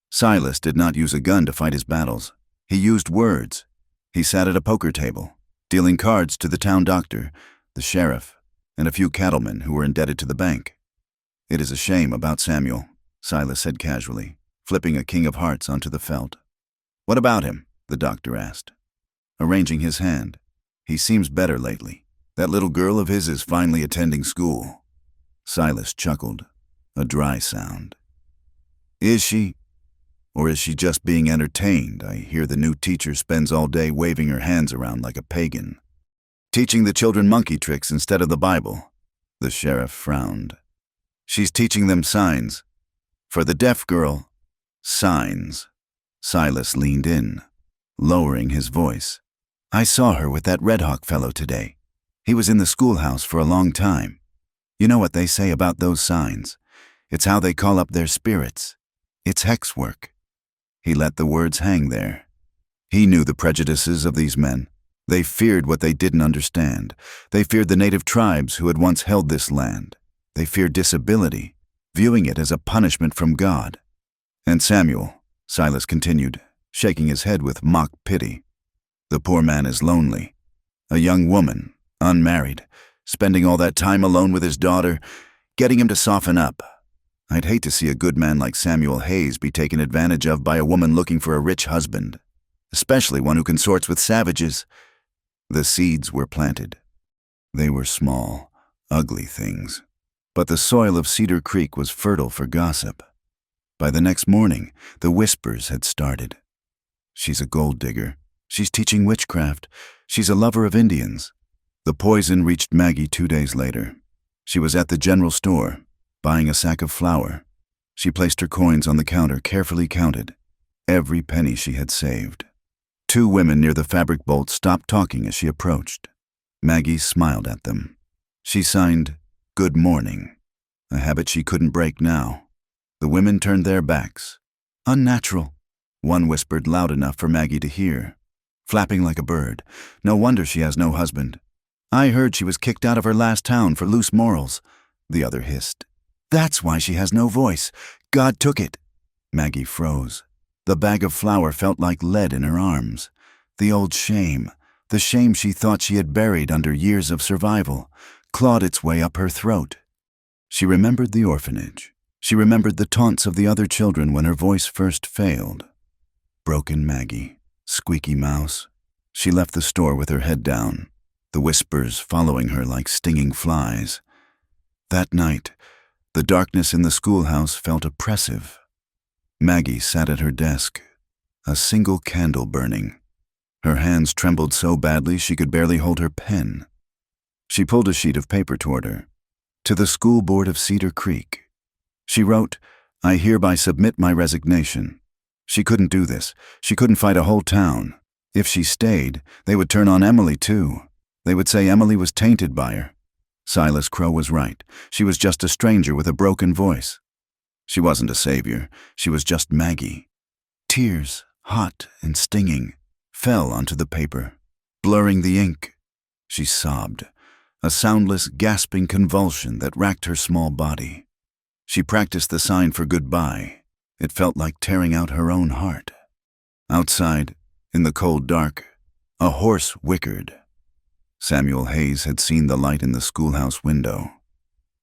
Silas did not use a gun to fight his battles. He used words. He sat at a poker table, dealing cards to the town doctor, the sheriff, and a few cattlemen who were indebted to the bank. It is a shame about Samuel, Silas said casually, flipping a king of hearts onto the felt. What about him? The doctor asked, arranging his hand. He seems better lately. That little girl of his is finally attending school. Silas chuckled, a dry sound. Is she? Or is she just being entertained? I hear the new teacher spends all day waving her hands around like a pagan. Teaching the children monkey tricks instead of the Bible. The sheriff frowned. She's teaching them signs. For the deaf girl, signs. Silas leaned in, lowering his voice. I saw her with that Red Hawk fellow today. He was in the schoolhouse for a long time. You know what they say about those signs? It's how they call up their spirits. It's hex work. He let the words hang there. He knew the prejudices of these men. They feared what they didn't understand. They feared the native tribes who had once held this land. They feared disability, viewing it as a punishment from God. And Samuel, Silas continued, shaking his head with mock pity. The poor man is lonely. A young woman, unmarried, spending all that time alone with his daughter, getting him to soften up. I'd hate to see a good man like Samuel Hayes be taken advantage of by a woman looking for a rich husband, especially one who consorts with savages. The seeds were planted. They were small, ugly things, but the soil of Cedar Creek was fertile for gossip. By the next morning, the whispers had started. She's a gold digger. She's teaching witchcraft. She's a lover of Indians. The poison reached Maggie 2 days later. She was at the general store, buying a sack of flour. She placed her coins on the counter, carefully counted, every penny she had saved. 2 women near the fabric bolt stopped talking as she approached. Maggie smiled at them. She signed, "Good morning," a habit she couldn't break now. The women turned their backs. Unnatural, one whispered loud enough for Maggie to hear. Flapping like a bird. No wonder she has no husband. I heard she was kicked out of her last town for loose morals, the other hissed. That's why she has no voice. God took it. Maggie froze. The bag of flour felt like lead in her arms. The old shame, the shame she thought she had buried under years of survival, clawed its way up her throat. She remembered the orphanage. She remembered the taunts of the other children when her voice first failed. Broken Maggie, squeaky mouse. She left the store with her head down, the whispers following her like stinging flies. That night, the darkness in the schoolhouse felt oppressive. Maggie sat at her desk, a single candle burning. Her hands trembled so badly she could barely hold her pen. She pulled a sheet of paper toward her. To the school board of Cedar Creek. She wrote, "I hereby submit my resignation." She couldn't do this. She couldn't fight a whole town. If she stayed, they would turn on Emily too. They would say Emily was tainted by her. Silas Crow was right. She was just a stranger with a broken voice. She wasn't a savior. She was just Maggie. Tears, hot and stinging, fell onto the paper, blurring the ink. She sobbed, a soundless, gasping convulsion that racked her small body. She practiced the sign for goodbye. It felt like tearing out her own heart. Outside, in the cold dark, a horse whickered. Samuel Hayes had seen the light in the schoolhouse window.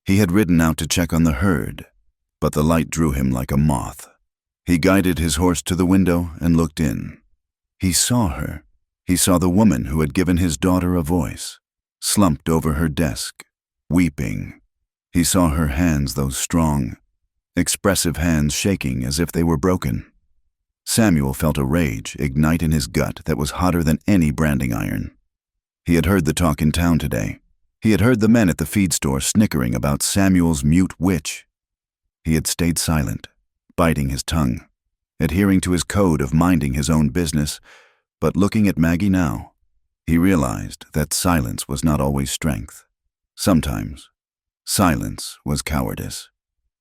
He had ridden out to check on the herd, but the light drew him like a moth. He guided his horse to the window and looked in. He saw her. He saw the woman who had given his daughter a voice, slumped over her desk, weeping. He saw her hands, those strong, expressive hands shaking as if they were broken. Samuel felt a rage ignite in his gut that was hotter than any branding iron. He had heard the talk in town today. He had heard the men at the feed store snickering about Samuel's mute witch. He had stayed silent, biting his tongue, adhering to his code of minding his own business, but looking at Maggie now, he realized that silence was not always strength. Sometimes, silence was cowardice.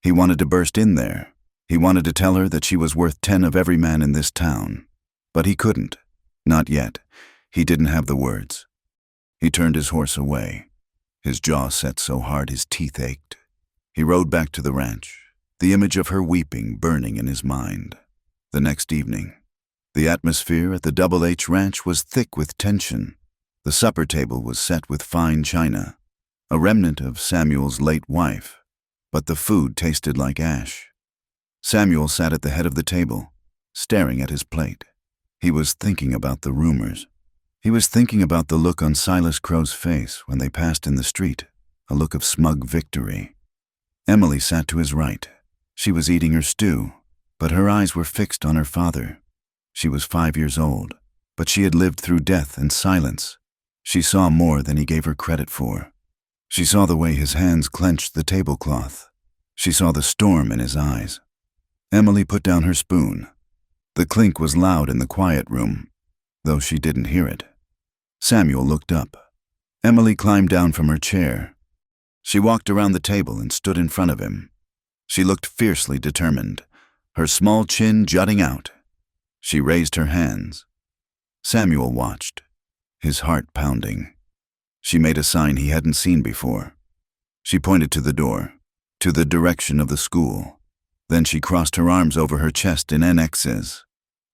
He wanted to burst in there. He wanted to tell her that she was worth 10 of every man in this town. But he couldn't. Not yet. He didn't have the words. He turned his horse away. His jaw set so hard his teeth ached. He rode back to the ranch, the image of her weeping burning in his mind. The next evening, the atmosphere at the Double H Ranch was thick with tension. The supper table was set with fine china, a remnant of Samuel's late wife, but the food tasted like ash. Samuel sat at the head of the table, staring at his plate. He was thinking about the rumors. He was thinking about the look on Silas Crow's face when they passed in the street, a look of smug victory. Emily sat to his right. She was eating her stew, but her eyes were fixed on her father. She was 5 years old, but she had lived through death and silence. She saw more than he gave her credit for. She saw the way his hands clenched the tablecloth. She saw the storm in his eyes. Emily put down her spoon. The clink was loud in the quiet room, though she didn't hear it. Samuel looked up. Emily climbed down from her chair. She walked around the table and stood in front of him. She looked fiercely determined, her small chin jutting out. She raised her hands. Samuel watched, his heart pounding. She made a sign he hadn't seen before. She pointed to the door, to the direction of the school. Then she crossed her arms over her chest in NXs,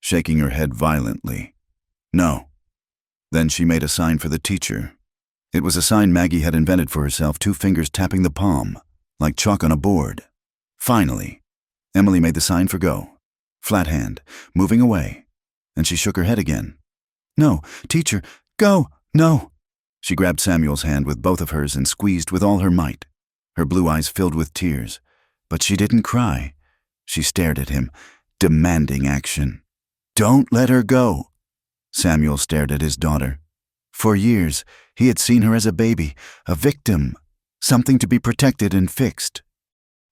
shaking her head violently. No. Then she made a sign for the teacher. It was a sign Maggie had invented for herself, 2 fingers tapping the palm, like chalk on a board. Finally, Emily made the sign for go, flat hand, moving away, and she shook her head again. No, teacher, go, no. She grabbed Samuel's hand with both of hers and squeezed with all her might. Her blue eyes filled with tears, but she didn't cry. She stared at him, demanding action. Don't let her go. Samuel stared at his daughter. For years, he had seen her as a baby, a victim, something to be protected and fixed.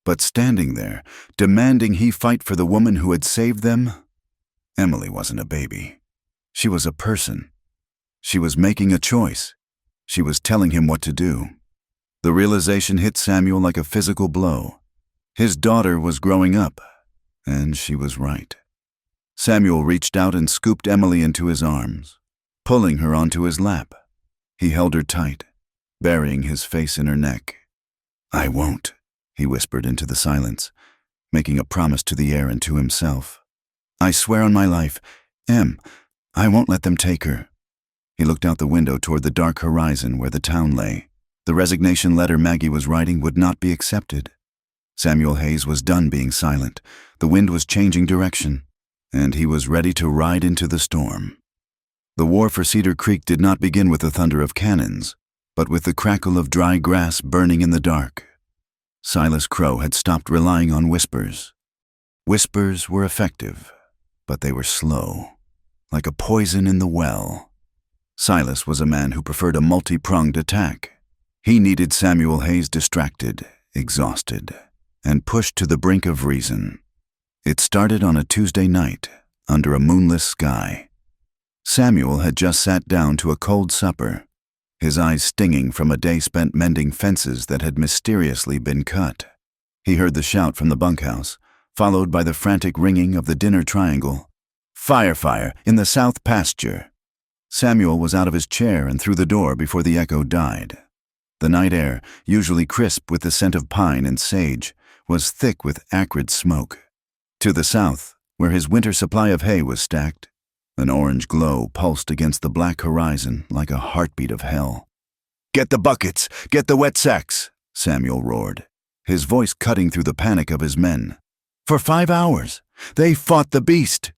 But standing there, demanding he fight for the woman who had saved them, Emily wasn't a baby. She was a person. She was making a choice. She was telling him what to do. The realization hit Samuel like a physical blow. His daughter was growing up, and she was right. Samuel reached out and scooped Emily into his arms, pulling her onto his lap. He held her tight, burying his face in her neck. I won't, he whispered into the silence, making a promise to the air and to himself. I swear on my life, Em, I won't let them take her. He looked out the window toward the dark horizon where the town lay. The resignation letter Maggie was writing would not be accepted. Samuel Hayes was done being silent. The wind was changing direction, and he was ready to ride into the storm. The war for Cedar Creek did not begin with the thunder of cannons, but with the crackle of dry grass burning in the dark. Silas Crow had stopped relying on whispers. Whispers were effective, but they were slow, like a poison in the well. Silas was a man who preferred a multi-pronged attack. He needed Samuel Hayes distracted, exhausted, and pushed to the brink of reason. It started on a Tuesday night, under a moonless sky. Samuel had just sat down to a cold supper, his eyes stinging from a day spent mending fences that had mysteriously been cut. He heard the shout from the bunkhouse, followed by the frantic ringing of the dinner triangle. "Fire, fire, in the south pasture!" Samuel was out of his chair and through the door before the echo died. The night air, usually crisp with the scent of pine and sage, was thick with acrid smoke. To the south, where his winter supply of hay was stacked, an orange glow pulsed against the black horizon like a heartbeat of hell. "Get the buckets! Get the wet sacks!" Samuel roared, his voice cutting through the panic of his men. "For 5 hours, they fought the beast!"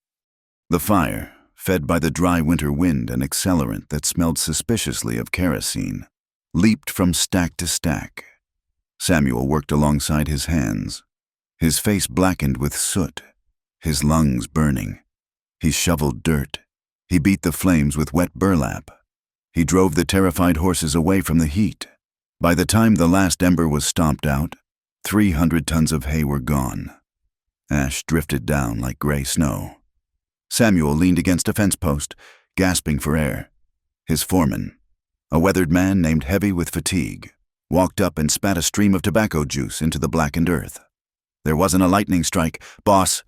The fire, fed by the dry winter wind and accelerant that smelled suspiciously of kerosene, leaped from stack to stack. Samuel worked alongside his hands, his face blackened with soot, his lungs burning. He shoveled dirt. He beat the flames with wet burlap. He drove the terrified horses away from the heat. By the time the last ember was stomped out, 300 tons of hay were gone. Ash drifted down like gray snow. Samuel leaned against a fence post, gasping for air. His foreman, a weathered man named Heavy with fatigue, walked up and spat a stream of tobacco juice into the blackened earth. "There wasn't a lightning strike, boss,"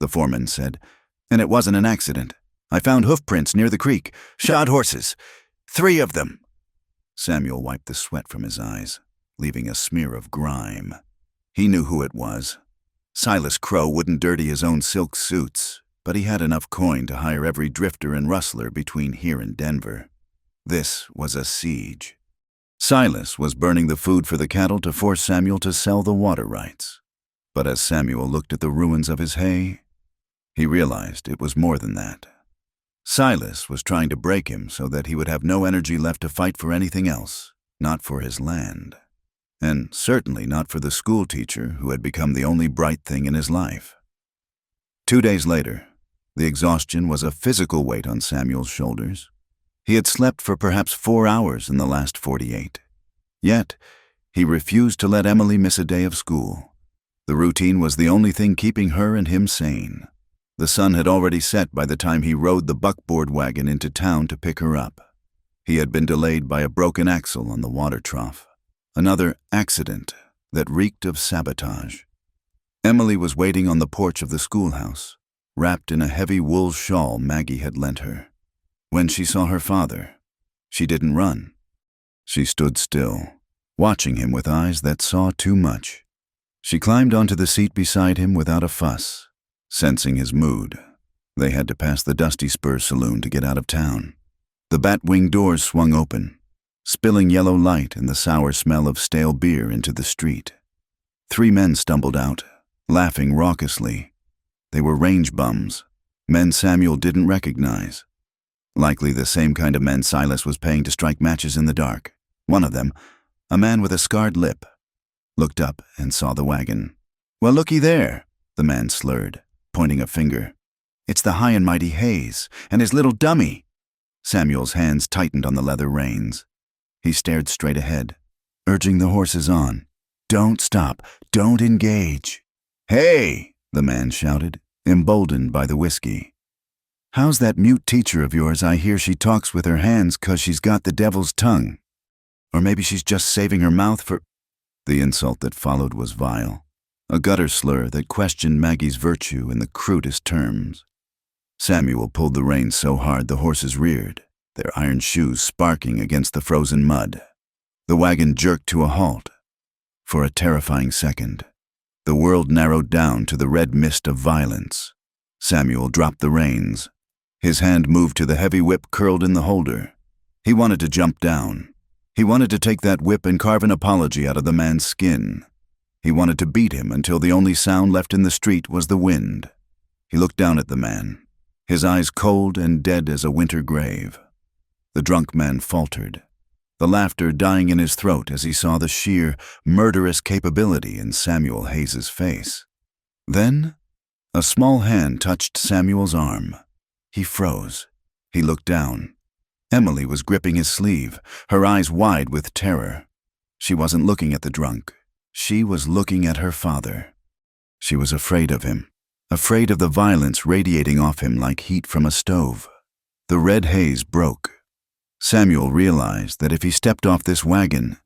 the foreman said, "and it wasn't an accident. I found hoof prints near the creek, shod horses, 3 of them." Samuel wiped the sweat from his eyes, leaving a smear of grime. He knew who it was. Silas Crow wouldn't dirty his own silk suits, but he had enough coin to hire every drifter and rustler between here and Denver. This was a siege. Silas was burning the food for the cattle to force Samuel to sell the water rights. But as Samuel looked at the ruins of his hay, he realized it was more than that. Silas was trying to break him so that he would have no energy left to fight for anything else, not for his land, and certainly not for the school teacher who had become the only bright thing in his life. 2 days later, the exhaustion was a physical weight on Samuel's shoulders. He had slept for perhaps 4 hours in the last 48. Yet, he refused to let Emily miss a day of school. The routine was the only thing keeping her and him sane. The sun had already set by the time he rode the buckboard wagon into town to pick her up. He had been delayed by a broken axle on the water trough, another accident that reeked of sabotage. Emily was waiting on the porch of the schoolhouse, wrapped in a heavy wool shawl Maggie had lent her. When she saw her father, she didn't run. She stood still, watching him with eyes that saw too much. She climbed onto the seat beside him without a fuss, sensing his mood. They had to pass the Dusty Spur saloon to get out of town. The bat-wing doors swung open, spilling yellow light and the sour smell of stale beer into the street. 3 men stumbled out, laughing raucously. They were range bums, men Samuel didn't recognize. Likely the same kind of men Silas was paying to strike matches in the dark. One of them, a man with a scarred lip, looked up and saw the wagon. "Well, looky there," the man slurred, pointing a finger. "It's the high and mighty Hayes and his little dummy." Samuel's hands tightened on the leather reins. He stared straight ahead, urging the horses on. "Don't stop. Don't engage." "Hey!" the man shouted, emboldened by the whiskey. "How's that mute teacher of yours? I hear she talks with her hands 'cause she's got the devil's tongue. Or maybe she's just saving her mouth for—" The insult that followed was vile, a gutter slur that questioned Maggie's virtue in the crudest terms. Samuel pulled the reins so hard the horses reared, their iron shoes sparking against the frozen mud. The wagon jerked to a halt. For a terrifying second, the world narrowed down to the red mist of violence. Samuel dropped the reins. His hand moved to the heavy whip curled in the holder. He wanted to jump down. He wanted to take that whip and carve an apology out of the man's skin. He wanted to beat him until the only sound left in the street was the wind. He looked down at the man, his eyes cold and dead as a winter grave. The drunk man faltered. the laughter dying in his throat as he saw the sheer, murderous capability in Samuel Hayes's face. Then, a small hand touched Samuel's arm. He froze. He looked down. Emily was gripping his sleeve, her eyes wide with terror. She wasn't looking at the drunk. She was looking at her father. She was afraid of him, afraid of the violence radiating off him like heat from a stove. The red haze broke. Samuel realized that if he stepped off this wagon,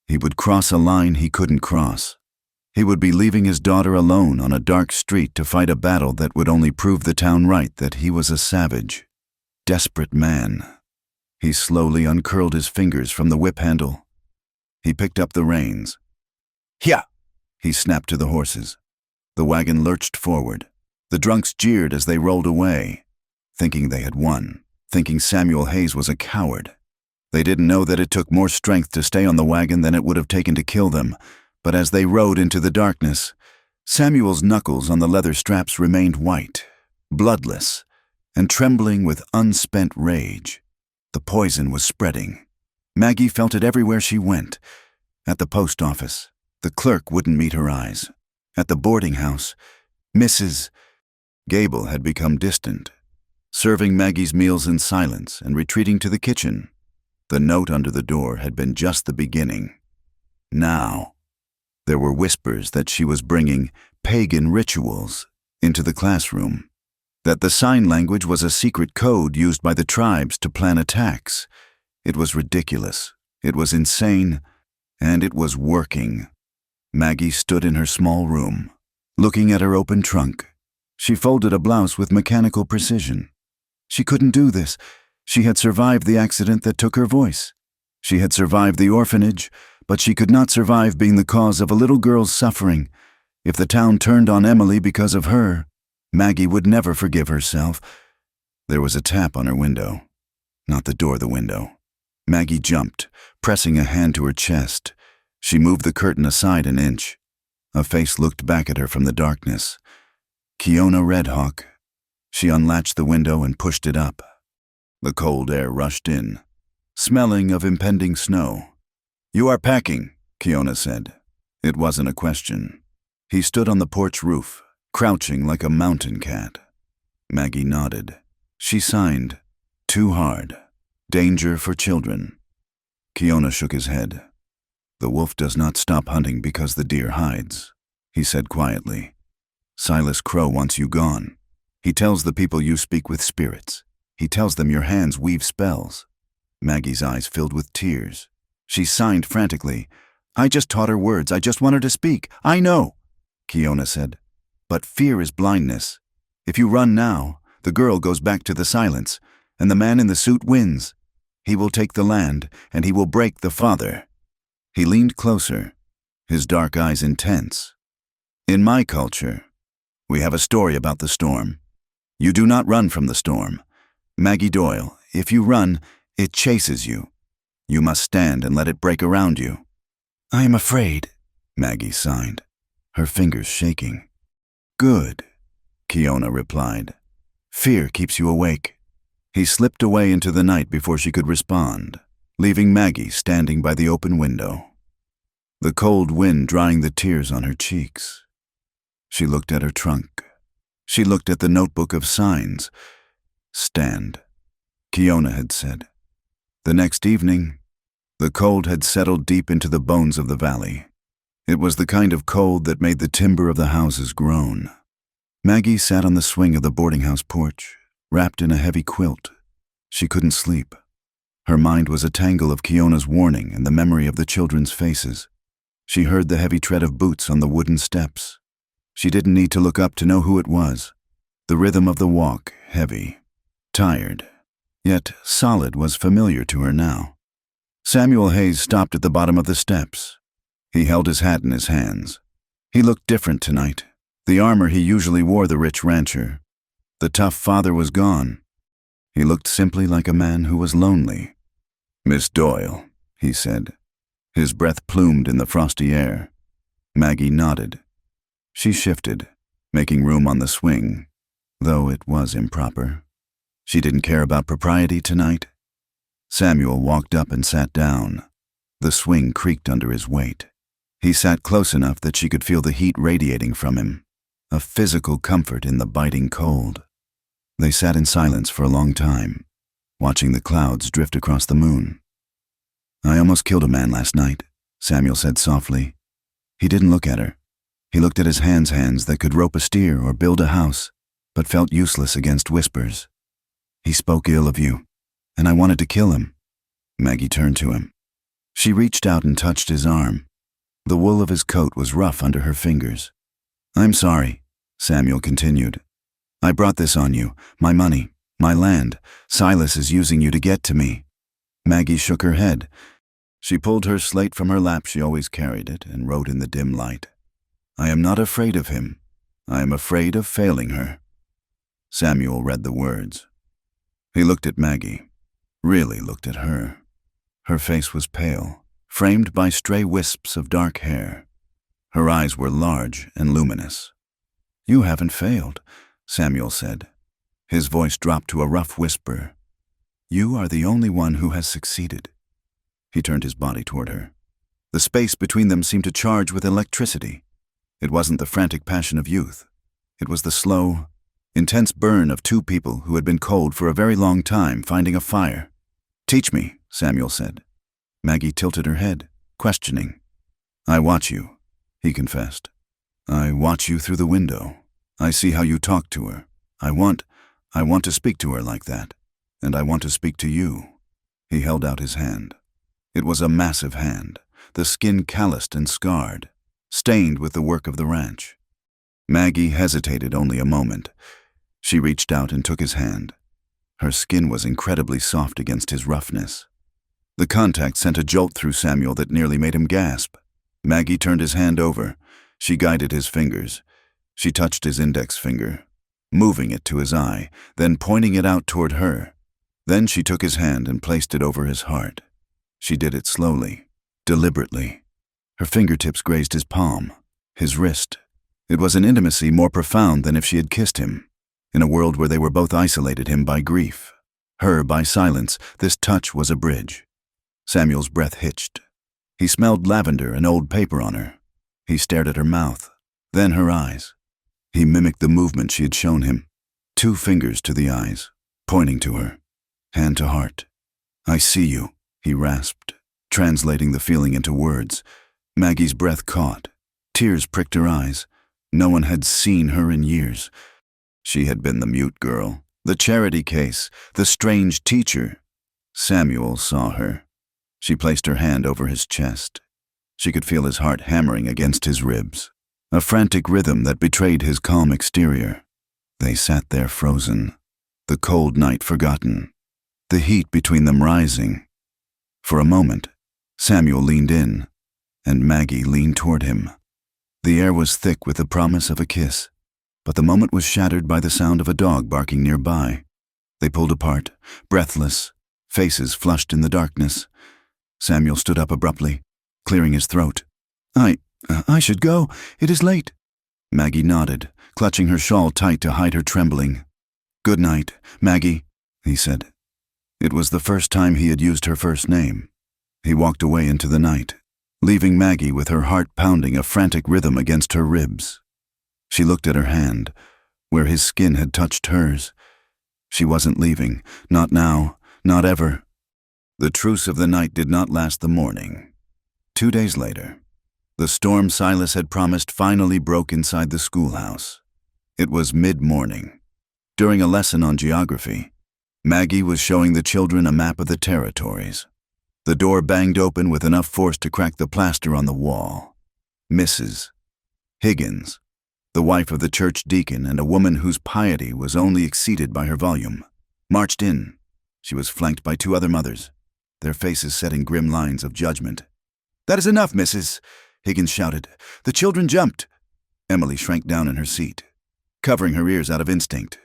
he would cross a line he couldn't cross. He would be leaving his daughter alone on a dark street to fight a battle that would only prove the town right that he was a savage, desperate man. He slowly uncurled his fingers from the whip handle. He picked up the reins. "Here!" he snapped to the horses. The wagon lurched forward. The drunks jeered as they rolled away, thinking they had won, thinking Samuel Hayes was a coward. They didn't know that it took more strength to stay on the wagon than it would have taken to kill them, but as they rode into the darkness, Samuel's knuckles on the leather straps remained white, bloodless, and trembling with unspent rage. The poison was spreading. Maggie felt it everywhere she went. At the post office, the clerk wouldn't meet her eyes. At the boarding house, Mrs. Gable had become distant, serving Maggie's meals in silence and retreating to the kitchen. The note under the door had been just the beginning. Now, there were whispers that she was bringing pagan rituals into the classroom, that the sign language was a secret code used by the tribes to plan attacks. It was ridiculous, it was insane, and it was working. Maggie stood in her small room, looking at her open trunk. She folded a blouse with mechanical precision. She couldn't do this. She had survived the accident that took her voice. She had survived the orphanage, but she could not survive being the cause of a little girl's suffering. If the town turned on Emily because of her, Maggie would never forgive herself. There was a tap on her window. Not the door, the window. Maggie jumped, pressing a hand to her chest. She moved the curtain aside an inch. A face looked back at her from the darkness. Kiona Redhawk. She unlatched the window and pushed it up. The cold air rushed in, smelling of impending snow. "You are packing," Kiona said. It wasn't a question. He stood on the porch roof, crouching like a mountain cat. Maggie nodded. She signed, "Too hard. Danger for children." Kiona shook his head. "The wolf does not stop hunting because the deer hides," he said quietly. "Silas Crow wants you gone. He tells the people you speak with spirits. He tells them your hands weave spells." Maggie's eyes filled with tears. She signed frantically. "I just taught her words. I just want her to speak. I know," Kiona said. "But fear is blindness. If you run now, the girl goes back to the silence, and the man in the suit wins. He will take the land, and he will break the father." He leaned closer, his dark eyes intense. "In my culture, we have a story about the storm. You do not run from the storm. Maggie Doyle, if you run, it chases you. You must stand and let it break around you." "I am afraid," Maggie sighed, her fingers shaking. "Good," Kiona replied. "Fear keeps you awake." He slipped away into the night before she could respond, leaving Maggie standing by the open window, the cold wind drying the tears on her cheeks. She looked at her trunk. She looked at the notebook of signs. "Stand," Kiona had said. The next evening, the cold had settled deep into the bones of the valley. It was the kind of cold that made the timber of the houses groan. Maggie sat on the swing of the boarding house porch, wrapped in a heavy quilt. She couldn't sleep. Her mind was a tangle of Kiona's warning and the memory of the children's faces. She heard the heavy tread of boots on the wooden steps. She didn't need to look up to know who it was. The rhythm of the walk, heavy, tired, yet solid, was familiar to her now. Samuel Hayes stopped at the bottom of the steps. He held his hat in his hands. He looked different tonight. The armor he usually wore, the rich rancher. The tough father was gone. He looked simply like a man who was lonely. "Miss Doyle," he said. His breath plumed in the frosty air. Maggie nodded. She shifted, making room on the swing, though it was improper. She didn't care about propriety tonight. Samuel walked up and sat down. The swing creaked under his weight. He sat close enough that she could feel the heat radiating from him, a physical comfort in the biting cold. They sat in silence for a long time, watching the clouds drift across the moon. "I almost killed a man last night," Samuel said softly. He didn't look at her. He looked at his hands that could rope a steer or build a house, but felt useless against whispers. "He spoke ill of you, and I wanted to kill him." Maggie turned to him. She reached out and touched his arm. The wool of his coat was rough under her fingers. "I'm sorry," Samuel continued. "I brought this on you, my money, my land. Silas is using you to get to me." Maggie shook her head. She pulled her slate from her lap, she always carried it, and wrote in the dim light, "I am not afraid of him. I am afraid of failing her." Samuel read the words. He looked at Maggie, really looked at her. Her face was pale, framed by stray wisps of dark hair. Her eyes were large and luminous. "You haven't failed," Samuel said. His voice dropped to a rough whisper. "You are the only one who has succeeded." He turned his body toward her. The space between them seemed to charge with electricity. It wasn't the frantic passion of youth. It was the slow, intense burn of two people who had been cold for a very long time, finding a fire. "Teach me," Samuel said. Maggie tilted her head, questioning. "I watch you," he confessed. "I watch you through the window. I see how you talk to her. I want to speak to her like that. And I want to speak to you." He held out his hand. It was a massive hand, the skin calloused and scarred, stained with the work of the ranch. Maggie hesitated only a moment. She reached out and took his hand. Her skin was incredibly soft against his roughness. The contact sent a jolt through Samuel that nearly made him gasp. Maggie turned his hand over. She guided his fingers. She touched his index finger, moving it to his eye, then pointing it out toward her. Then she took his hand and placed it over his heart. She did it slowly, deliberately. Her fingertips grazed his palm, his wrist. It was an intimacy more profound than if she had kissed him. In a world where they were both isolated, him by grief, her by silence, this touch was a bridge. Samuel's breath hitched. He smelled lavender and old paper on her. He stared at her mouth, then her eyes. He mimicked the movement she had shown him. 2 fingers to the eyes, pointing to her, hand to heart. "I see you," he rasped, translating the feeling into words. Maggie's breath caught. Tears pricked her eyes. No one had seen her in years. She had been the mute girl, the charity case, the strange teacher. Samuel saw her. She placed her hand over his chest. She could feel his heart hammering against his ribs, a frantic rhythm that betrayed his calm exterior. They sat there frozen, the cold night forgotten, the heat between them rising. For a moment, Samuel leaned in, and Maggie leaned toward him. The air was thick with the promise of a kiss, but the moment was shattered by the sound of a dog barking nearby. They pulled apart, breathless, faces flushed in the darkness. Samuel stood up abruptly, clearing his throat. I should go. It is late." Maggie nodded, clutching her shawl tight to hide her trembling. "Good night, Maggie," he said. It was the first time he had used her first name. He walked away into the night, leaving Maggie with her heart pounding a frantic rhythm against her ribs. She looked at her hand, where his skin had touched hers. She wasn't leaving, not now, not ever. The truce of the night did not last the morning. 2 days later, the storm Silas had promised finally broke inside the schoolhouse. It was mid-morning. During a lesson on geography, Maggie was showing the children a map of the territories. The door banged open with enough force to crack the plaster on the wall. Mrs. Higgins, the wife of the church deacon and a woman whose piety was only exceeded by her volume, marched in. She was flanked by 2 other mothers, their faces setting grim lines of judgment. "That is enough, Mrs." Higgins shouted. "The children jumped." Emily shrank down in her seat, covering her ears out of instinct,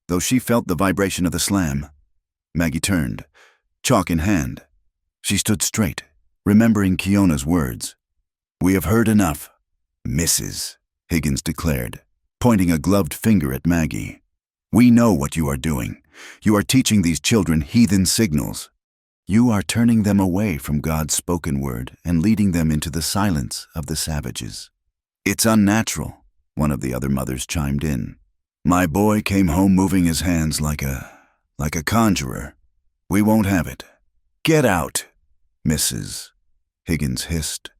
though she felt the vibration of the slam. Maggie turned, chalk in hand. She stood straight, remembering Kiona's words. "We have heard enough, Mrs." Higgins declared, pointing a gloved finger at Maggie. "We know what you are doing. You are teaching these children heathen signals. You are turning them away from God's spoken word and leading them into the silence of the savages. It's unnatural, one of the other mothers chimed in. My boy came home moving his hands like a conjurer. We won't have it. Get out, Mrs. Higgins hissed.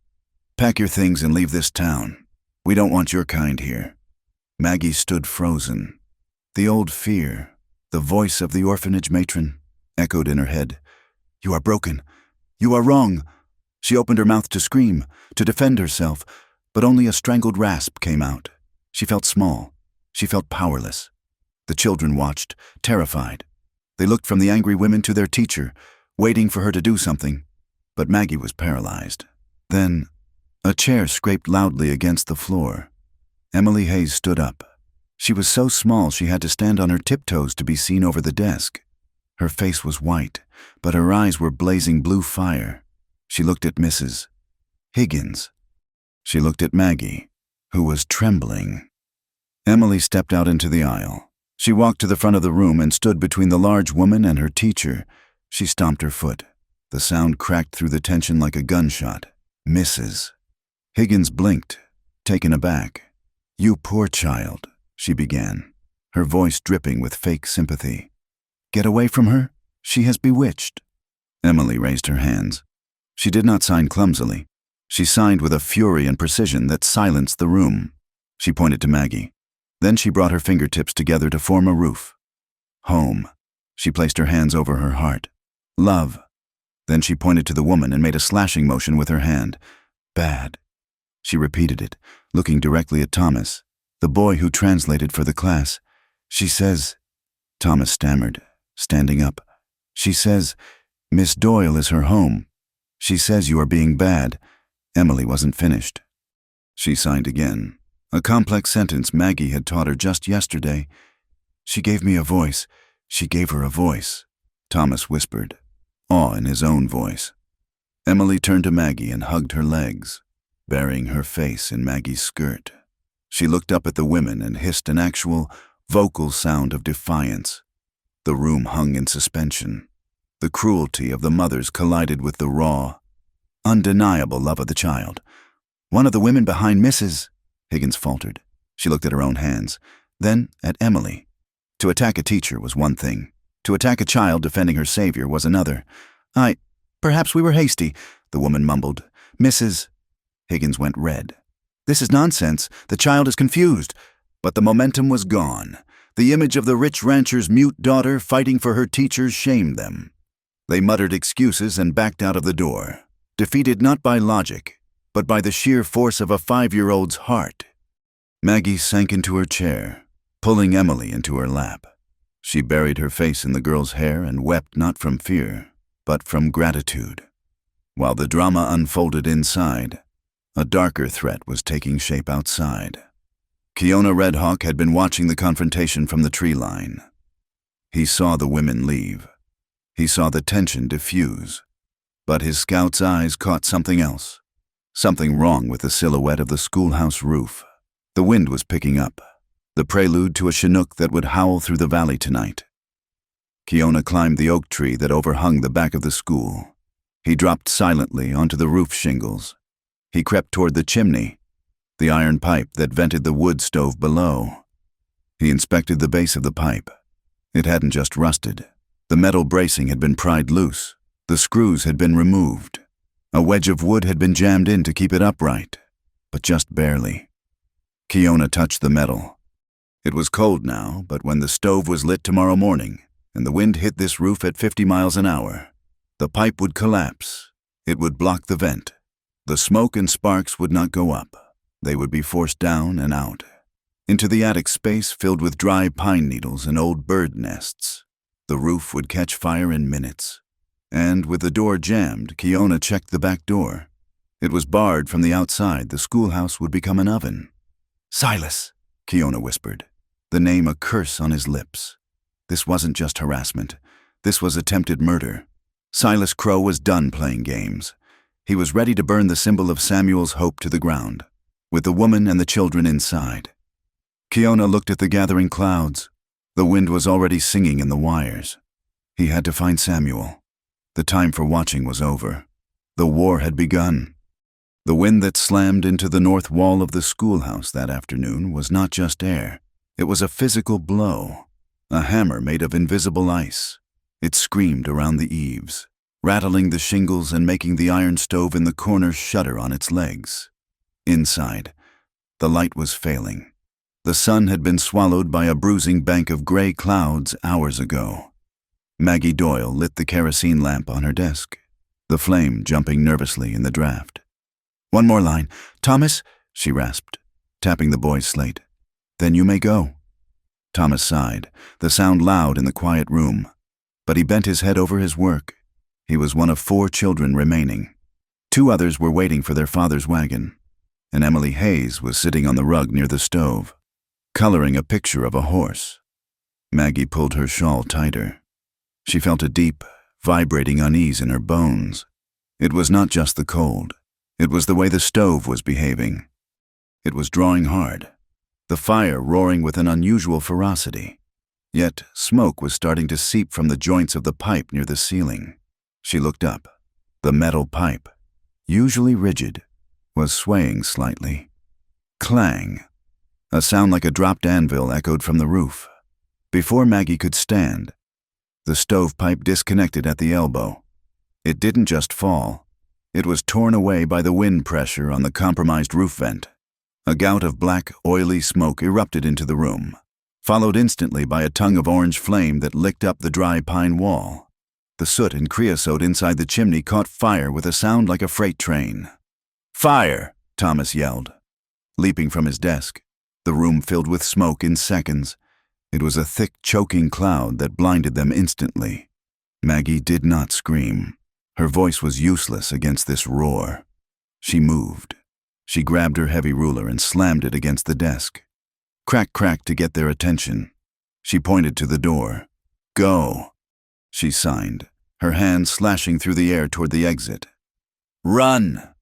Pack your things and leave this town. We don't want your kind here. Maggie stood frozen. The old fear, the voice of the orphanage matron, echoed in her head. You are broken. You are wrong. She opened her mouth to scream, to defend herself, but only a strangled rasp came out. She felt small. She felt powerless. The children watched, terrified. They looked from the angry women to their teacher, waiting for her to do something. But Maggie was paralyzed. Then, a chair scraped loudly against the floor. Emily Hayes stood up. She was so small she had to stand on her tiptoes to be seen over the desk. Her face was white, but her eyes were blazing blue fire. She looked at Mrs. Higgins. She looked at Maggie, who was trembling. Emily stepped out into the aisle. She walked to the front of the room and stood between the large woman and her teacher. She stomped her foot. The sound cracked through the tension like a gunshot. Mrs. Higgins blinked, taken aback. You poor child, she began, her voice dripping with fake sympathy. Get away from her? She has bewitched. Emily raised her hands. She did not sign clumsily. She signed with a fury and precision that silenced the room. She pointed to Maggie. Then she brought her fingertips together to form a roof. Home. She placed her hands over her heart. Love. Then she pointed to the woman and made a slashing motion with her hand. Bad. She repeated it, looking directly at Thomas, the boy who translated for the class. She says, Thomas stammered, standing up. She says, Miss Doyle is her home. She says you are being bad. Emily wasn't finished. She signed again. A complex sentence Maggie had taught her just yesterday. She gave me a voice. She gave her a voice. Thomas whispered, awe in his own voice. Emily turned to Maggie and hugged her legs, burying her face in Maggie's skirt. She looked up at the women and hissed an actual, vocal sound of defiance. The room hung in suspension. The cruelty of the mothers collided with the raw, undeniable love of the child. One of the women behind Mrs. Higgins faltered. She looked at her own hands, then at Emily. To attack a teacher was one thing. To attack a child defending her savior was another. Perhaps we were hasty, the woman mumbled. Mrs. Higgins went red. This is nonsense. The child is confused. But the momentum was gone. The image of the rich rancher's mute daughter fighting for her teachers shamed them. They muttered excuses and backed out of the door, defeated not by logic, but by the sheer force of a 5-year-old's heart. Maggie sank into her chair, pulling Emily into her lap. She buried her face in the girl's hair and wept not from fear, but from gratitude. While the drama unfolded inside, a darker threat was taking shape outside. Keona Redhawk had been watching the confrontation from the tree line. He saw the women leave. He saw the tension diffuse. But his scout's eyes caught something else. Something wrong with the silhouette of the schoolhouse roof. The wind was picking up, the prelude to a Chinook that would howl through the valley tonight. Keona climbed the oak tree that overhung the back of the school. He dropped silently onto the roof shingles. He crept toward the chimney, the iron pipe that vented the wood stove below. He inspected the base of the pipe. It hadn't just rusted. The metal bracing had been pried loose. The screws had been removed. A wedge of wood had been jammed in to keep it upright, but just barely. Keona touched the metal. It was cold now, but when the stove was lit tomorrow morning and the wind hit this roof at 50 miles an hour, the pipe would collapse. It would block the vent. The smoke and sparks would not go up. They would be forced down and out, into the attic space filled with dry pine needles and old bird nests. The roof would catch fire in minutes. And with the door jammed, Keona checked the back door. It was barred from the outside. The schoolhouse would become an oven. Silas, Keona whispered, the name a curse on his lips. This wasn't just harassment. This was attempted murder. Silas Crow was done playing games. He was ready to burn the symbol of Samuel's hope to the ground, with the woman and the children inside. Keona looked at the gathering clouds. The wind was already singing in the wires. He had to find Samuel. The time for watching was over. The war had begun. The wind that slammed into the north wall of the schoolhouse that afternoon was not just air. It was a physical blow, a hammer made of invisible ice. It screamed around the eaves, rattling the shingles and making the iron stove in the corner shudder on its legs. Inside, the light was failing. The sun had been swallowed by a bruising bank of gray clouds hours ago. Maggie Doyle lit the kerosene lamp on her desk, the flame jumping nervously in the draft. "One more line. Thomas," she rasped, tapping the boy's slate. "Then you may go." Thomas sighed, the sound loud in the quiet room, but he bent his head over his work. He was one of 4 children remaining. 2 others were waiting for their father's wagon, and Emily Hayes was sitting on the rug near the stove, coloring a picture of a horse. Maggie pulled her shawl tighter. She felt a deep, vibrating unease in her bones. It was not just the cold. It was the way the stove was behaving. It was drawing hard, the fire roaring with an unusual ferocity. Yet smoke was starting to seep from the joints of the pipe near the ceiling. She looked up. The metal pipe, usually rigid, was swaying slightly. Clang! A sound like a dropped anvil echoed from the roof. Before Maggie could stand, the stovepipe disconnected at the elbow. It didn't just fall. It was torn away by the wind pressure on the compromised roof vent. A gout of black, oily smoke erupted into the room, followed instantly by a tongue of orange flame that licked up the dry pine wall. The soot and creosote inside the chimney caught fire with a sound like a freight train. "Fire!" Thomas yelled. Leaping from his desk, the room filled with smoke in seconds. It was a thick, choking cloud that blinded them instantly. Maggie did not scream. Her voice was useless against this roar. She moved. She grabbed her heavy ruler and slammed it against the desk. Crack, crack to get their attention. She pointed to the door. "Go," she signed, her hand slashing through the air toward the exit. "Run!"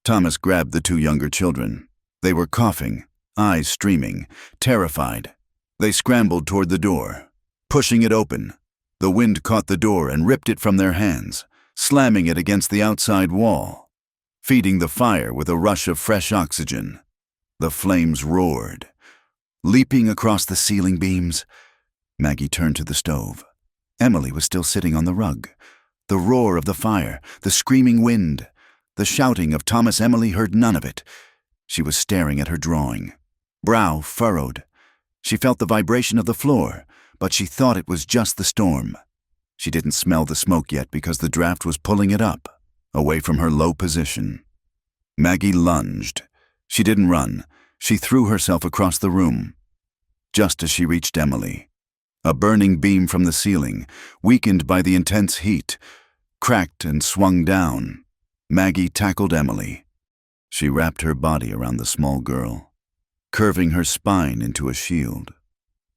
Thomas grabbed the 2 younger children. They were coughing, eyes streaming, terrified. They scrambled toward the door, pushing it open. The wind caught the door and ripped it from their hands, slamming it against the outside wall, feeding the fire with a rush of fresh oxygen. The flames roared, leaping across the ceiling beams. Maggie turned to the stove. Emily was still sitting on the rug. The roar of the fire, the screaming wind, the shouting of Thomas. Emily heard none of it. She was staring at her drawing, brow furrowed. She felt the vibration of the floor, but she thought it was just the storm. She didn't smell the smoke yet because the draft was pulling it up, away from her low position. Maggie lunged. She didn't run. She threw herself across the room. Just as she reached Emily, a burning beam from the ceiling, weakened by the intense heat, cracked and swung down. Maggie tackled Emily. She wrapped her body around the small girl, curving her spine into a shield,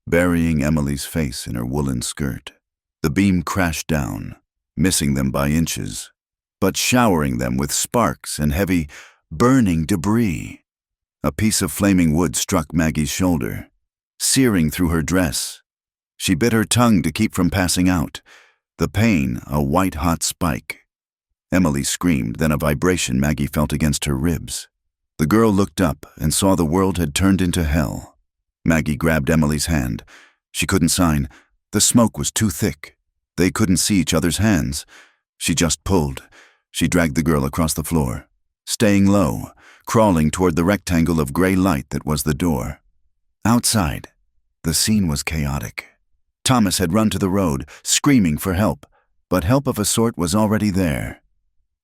burying Emily's face in her woolen skirt. The beam crashed down, missing them by inches, but showering them with sparks and heavy, burning debris. A piece of flaming wood struck Maggie's shoulder, searing through her dress. She bit her tongue to keep from passing out, the pain a white-hot spike. Emily screamed, then a vibration Maggie felt against her ribs. The girl looked up and saw the world had turned into hell. Maggie grabbed Emily's hand. She couldn't sign. The smoke was too thick. They couldn't see each other's hands. She just pulled. She dragged the girl across the floor, staying low, crawling toward the rectangle of gray light that was the door. Outside, the scene was chaotic. Thomas had run to the road, screaming for help, but help of a sort was already there.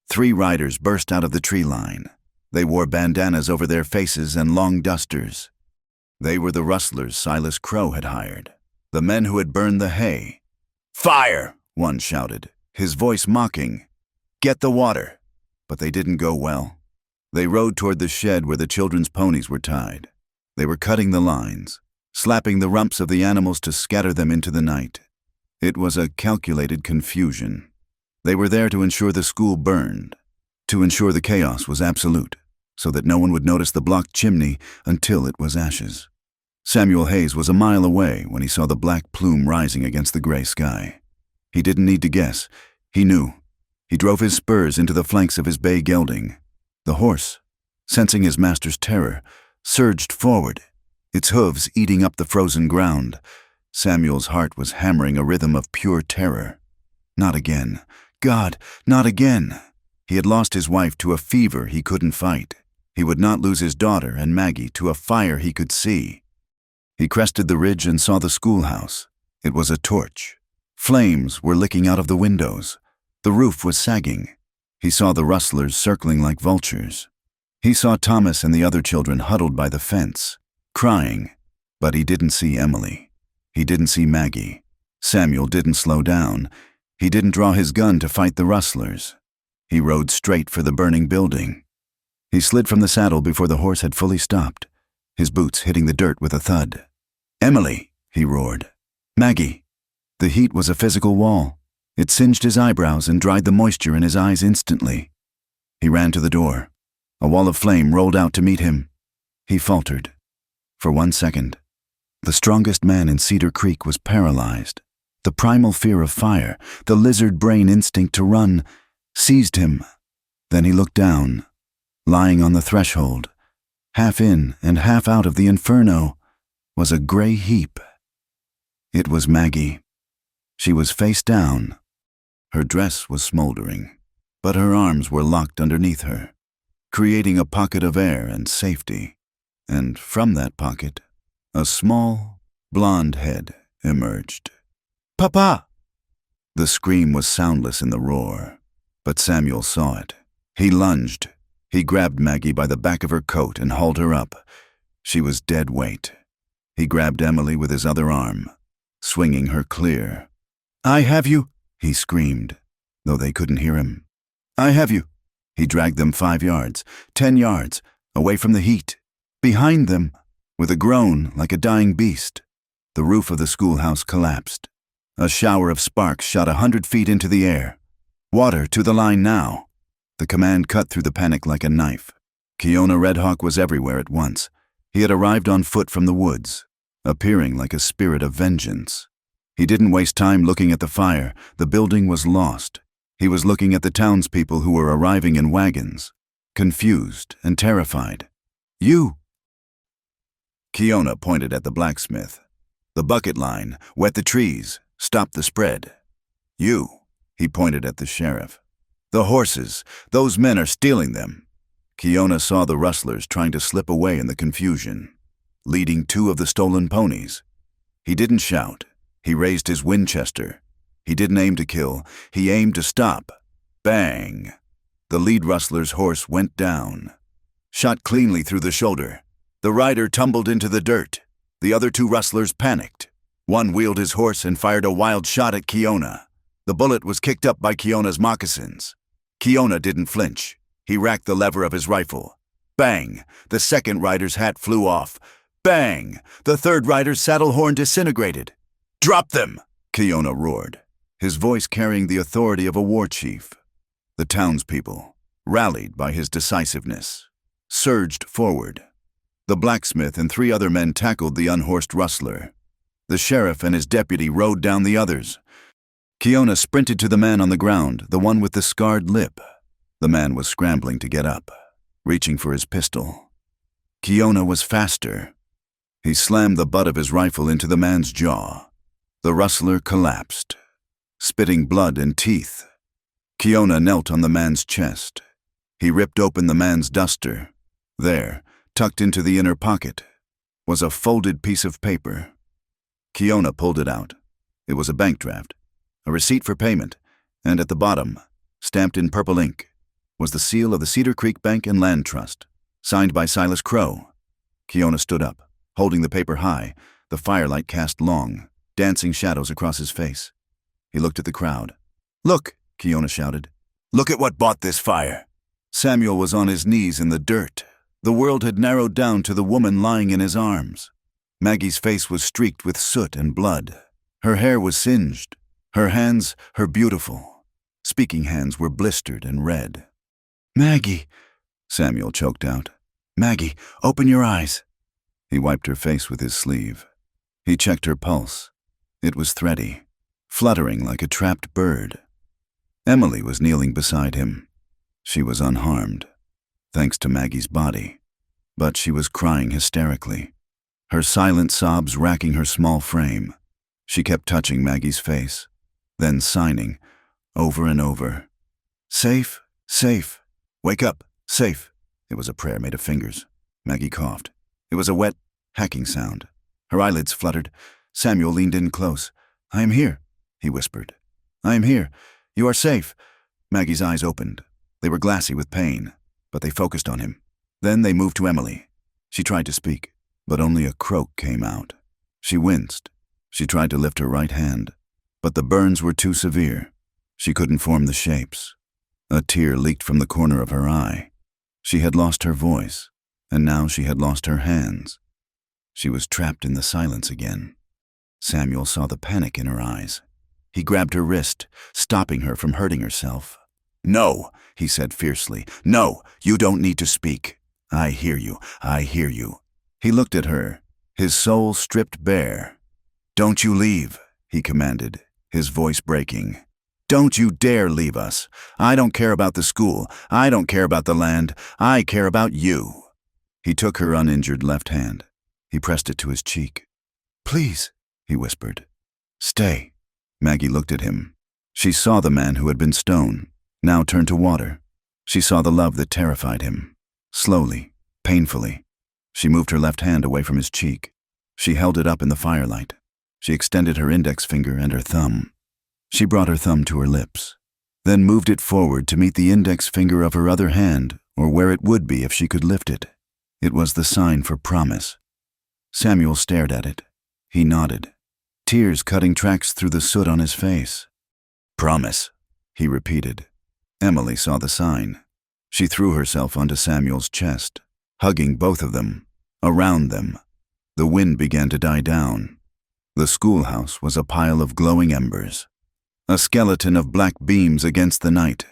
3 riders burst out of the tree line. They wore bandanas over their faces and long dusters. They were the rustlers Silas Crow had hired, the men who had burned the hay. "Fire!" one shouted, his voice mocking. "Get the water!" But they didn't go well. They rode toward the shed where the children's ponies were tied. They were cutting the lines, slapping the rumps of the animals to scatter them into the night. It was a calculated confusion. They were there to ensure the school burned, to ensure the chaos was absolute, so that no one would notice the blocked chimney until it was ashes. Samuel Hayes was a mile away when he saw the black plume rising against the gray sky. He didn't need to guess. He knew. He drove his spurs into the flanks of his bay gelding. The horse, sensing his master's terror, surged forward, its hooves eating up the frozen ground. Samuel's heart was hammering a rhythm of pure terror. Not again. God, not again. He had lost his wife to a fever he couldn't fight. He would not lose his daughter and Maggie to a fire he could see. He crested the ridge and saw the schoolhouse. It was a torch. Flames were licking out of the windows. The roof was sagging. He saw the rustlers circling like vultures. He saw Thomas and the other children huddled by the fence, crying. But he didn't see Emily. He didn't see Maggie. Samuel didn't slow down. He didn't draw his gun to fight the rustlers. He rode straight for the burning building. He slid from the saddle before the horse had fully stopped, his boots hitting the dirt with a thud. "Emily!" he roared. "Maggie!" The heat was a physical wall. It singed his eyebrows and dried the moisture in his eyes instantly. He ran to the door. A wall of flame rolled out to meet him. He faltered. For 1 second. The strongest man in Cedar Creek was paralyzed. The primal fear of fire, the lizard brain instinct to run, seized him. Then he looked down. Lying on the threshold, half in and half out of the inferno, was a gray heap. It was Maggie. She was face down. Her dress was smoldering, but her arms were locked underneath her, creating a pocket of air and safety. And from that pocket, a small, blonde head emerged. "Papa!" The scream was soundless in the roar, but Samuel saw it. He lunged. He grabbed Maggie by the back of her coat and hauled her up. She was dead weight. He grabbed Emily with his other arm, swinging her clear. "I have you!" he screamed, though they couldn't hear him. "I have you!" He dragged them 5 yards, 10 yards, away from the heat. Behind them, with a groan like a dying beast, the roof of the schoolhouse collapsed. A shower of sparks shot 100 feet into the air. "Water to the line now!" The command cut through the panic like a knife. Keona Redhawk was everywhere at once. He had arrived on foot from the woods, appearing like a spirit of vengeance. He didn't waste time looking at the fire. The building was lost. He was looking at the townspeople who were arriving in wagons, confused and terrified. "You!" Keona pointed at the blacksmith. "The bucket line, wet the trees, stop the spread." "You!" He pointed at the sheriff. "The horses, those men are stealing them." Keona saw the rustlers trying to slip away in the confusion, leading 2 of the stolen ponies. He didn't shout. He raised his Winchester. He didn't aim to kill. He aimed to stop. Bang! The lead rustler's horse went down, shot cleanly through the shoulder. The rider tumbled into the dirt. The other 2 rustlers panicked. One wheeled his horse and fired a wild shot at Keona. The bullet was kicked up by Keona's moccasins. Keona didn't flinch. He racked the lever of his rifle. Bang! The second rider's hat flew off. Bang! The third rider's saddle horn disintegrated. "Drop them!" Keona roared, his voice carrying the authority of a war chief. The townspeople, rallied by his decisiveness, surged forward. The blacksmith and 3 other men tackled the unhorsed rustler. The sheriff and his deputy rode down the others. Keona sprinted to the man on the ground, the one with the scarred lip. The man was scrambling to get up, reaching for his pistol. Keona was faster. He slammed the butt of his rifle into the man's jaw. The rustler collapsed, spitting blood and teeth. Keona knelt on the man's chest. He ripped open the man's duster. There, tucked into the inner pocket, was a folded piece of paper. Keona pulled it out. It was a bank draft, a receipt for payment, and at the bottom, stamped in purple ink, was the seal of the Cedar Creek Bank and Land Trust, signed by Silas Crow. Keona stood up, holding the paper high, the firelight cast long, dancing shadows across his face. He looked at the crowd. "Look!" Keona shouted. "Look at what bought this fire!" Samuel was on his knees in the dirt. The world had narrowed down to the woman lying in his arms. Maggie's face was streaked with soot and blood. Her hair was singed. Her hands, her beautiful, speaking hands, were blistered and red. "Maggie," Samuel choked out. "Maggie, open your eyes." He wiped her face with his sleeve. He checked her pulse. It was thready, fluttering like a trapped bird. Emily was kneeling beside him. She was unharmed, thanks to Maggie's body, but she was crying hysterically, her silent sobs racking her small frame. She kept touching Maggie's face, then signing, over and over. "Safe, safe. Wake up, safe." It was a prayer made of fingers. Maggie coughed. It was a wet, hacking sound. Her eyelids fluttered. Samuel leaned in close. "I am here," he whispered. "I am here. You are safe." Maggie's eyes opened. They were glassy with pain, but they focused on him. Then they moved to Emily. She tried to speak, but only a croak came out. She winced. She tried to lift her right hand, but the burns were too severe. She couldn't form the shapes. A tear leaked from the corner of her eye. She had lost her voice, and now she had lost her hands. She was trapped in the silence again. Samuel saw the panic in her eyes. He grabbed her wrist, stopping her from hurting herself. "No," he said fiercely. "No, you don't need to speak. I hear you. I hear you." He looked at her, his soul stripped bare. "Don't you leave," he commanded, his voice breaking. "Don't you dare leave us. I don't care about the school. I don't care about the land. I care about you." He took her uninjured left hand. He pressed it to his cheek. "Please," he whispered. "Stay." Maggie looked at him. She saw the man who had been stone, now turned to water. She saw the love that terrified him. Slowly, painfully, she moved her left hand away from his cheek. She held it up in the firelight. She extended her index finger and her thumb. She brought her thumb to her lips, then moved it forward to meet the index finger of her other hand, or where it would be if she could lift it. It was the sign for promise. Samuel stared at it. He nodded, tears cutting tracks through the soot on his face. "Promise," he repeated. Emily saw the sign. She threw herself onto Samuel's chest, hugging both of them, around them. The wind began to die down. The schoolhouse was a pile of glowing embers, a skeleton of black beams against the night,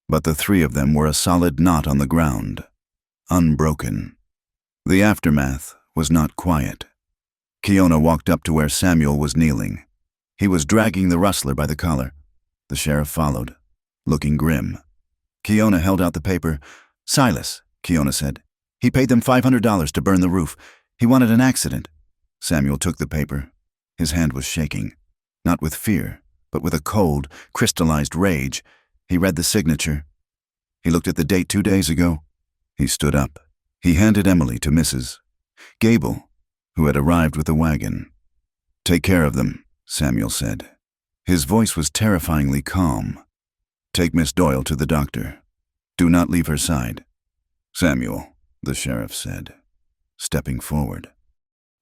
but the three of them were a solid knot on the ground, unbroken. The aftermath was not quiet. Kiona walked up to where Samuel was kneeling. He was dragging the rustler by the collar. The sheriff followed, looking grim. Kiona held out the paper. "Silas," Kiona said. "He paid them $500 to burn the roof. He wanted an accident." Samuel took the paper. His hand was shaking, not with fear, but with a cold, crystallized rage. He read the signature. He looked at the date 2 days ago. He stood up. He handed Emily to Mrs. Gable, who had arrived with the wagon. "Take care of them," Samuel said. His voice was terrifyingly calm. "Take Miss Doyle to the doctor. Do not leave her side." "Samuel," the sheriff said, stepping forward.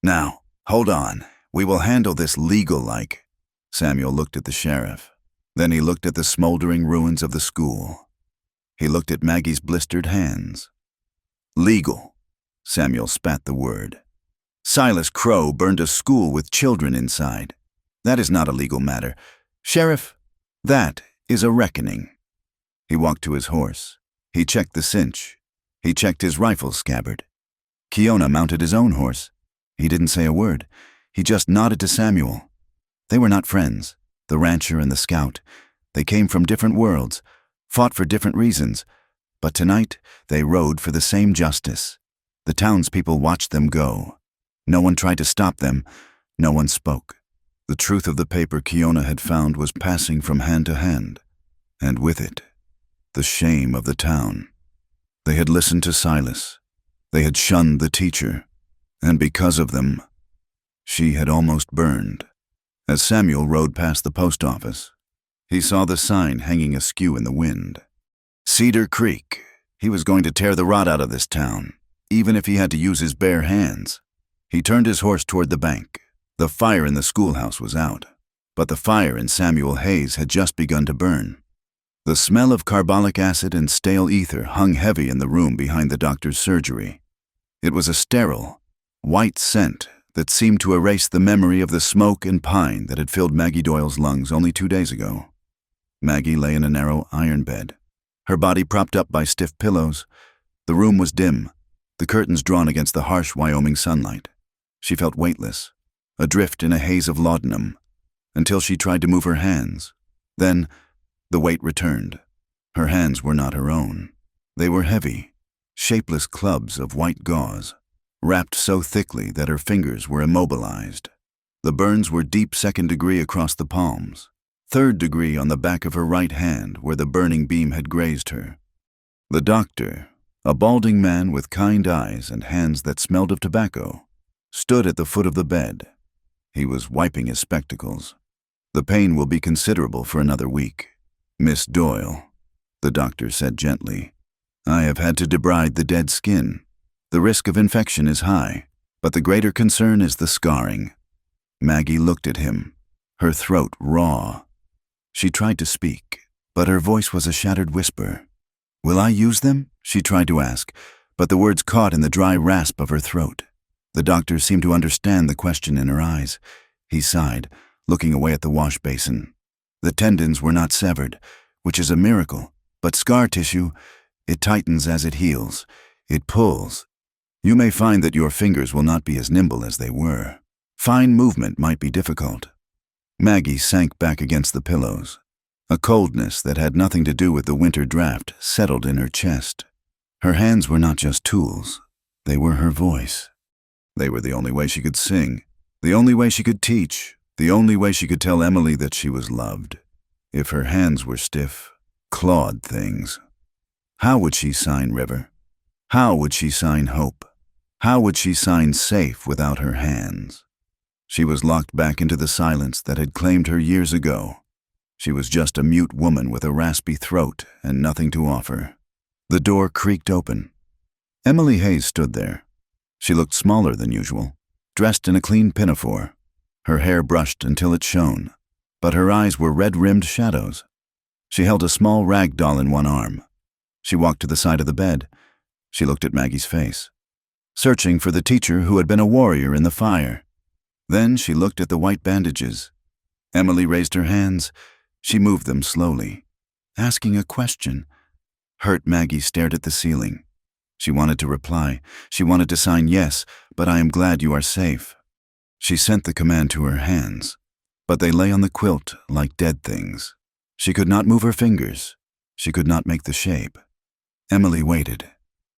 "Now, hold on. We will handle this legal-like." Samuel looked at the sheriff. Then he looked at the smoldering ruins of the school. He looked at Maggie's blistered hands. "Legal," Samuel spat the word. "Silas Crow burned a school with children inside. That is not a legal matter. Sheriff, that is a reckoning." He walked to his horse. He checked the cinch. He checked his rifle scabbard. Kiona mounted his own horse. He didn't say a word. He just nodded to Samuel. They were not friends, the rancher and the scout. They came from different worlds, fought for different reasons, but tonight they rode for the same justice. The townspeople watched them go. No one tried to stop them. No one spoke. The truth of the paper Kiona had found was passing from hand to hand, and with it, the shame of the town. They had listened to Silas. They had shunned the teacher, and because of them, she had almost burned. As Samuel rode past the post office, he saw the sign hanging askew in the wind. Cedar Creek. He was going to tear the rot out of this town, even if he had to use his bare hands. He turned his horse toward the bank. The fire in the schoolhouse was out, but the fire in Samuel Hayes had just begun to burn. The smell of carbolic acid and stale ether hung heavy in the room behind the doctor's surgery. It was a sterile, white scent that seemed to erase the memory of the smoke and pine that had filled Maggie Doyle's lungs only 2 days ago. Maggie lay in a narrow iron bed, her body propped up by stiff pillows. The room was dim, the curtains drawn against the harsh Wyoming sunlight. She felt weightless, adrift in a haze of laudanum, until she tried to move her hands. Then, The weight returned. Her hands were not her own. They were heavy, shapeless clubs of white gauze, wrapped so thickly that her fingers were immobilized. The burns were deep 2nd degree across the palms, 3rd degree on the back of her right hand where the burning beam had grazed her. The doctor, a balding man with kind eyes and hands that smelled of tobacco, stood at the foot of the bed. He was wiping his spectacles. "The pain will be considerable for another week, Miss Doyle," the doctor said gently. "I have had to debride the dead skin. The risk of infection is high, but the greater concern is the scarring." Maggie looked at him, her throat raw. She tried to speak, but her voice was a shattered whisper. "Will I use them?" she tried to ask, but the words caught in the dry rasp of her throat. The doctor seemed to understand the question in her eyes. He sighed, looking away at the wash basin. "The tendons were not severed, which is a miracle, but scar tissue, it tightens as it heals. It pulls. You may find that your fingers will not be as nimble as they were. Fine movement might be difficult." Maggie sank back against the pillows. A coldness that had nothing to do with the winter draft settled in her chest. Her hands were not just tools. They were her voice. They were the only way she could sing, the only way she could teach, the only way she could tell Emily that she was loved. If her hands were stiff, clawed things. How would she sign River? How would she sign Hope? How would she sign Safe without her hands? She was locked back into the silence that had claimed her years ago. She was just a mute woman with a raspy throat and nothing to offer. The door creaked open. Emily Hayes stood there. She looked smaller than usual, dressed in a clean pinafore, her hair brushed until it shone, but her eyes were red-rimmed shadows. She held a small rag doll in one arm. She walked to the side of the bed. She looked at Maggie's face, searching for the teacher who had been a warrior in the fire. Then she looked at the white bandages. Emily raised her hands. She moved them slowly, asking a question. Hurt Maggie stared at the ceiling. She wanted to reply. She wanted to sign yes, but "I am glad you are safe." She sent the command to her hands, but they lay on the quilt like dead things. She could not move her fingers. She could not make the shape. Emily waited.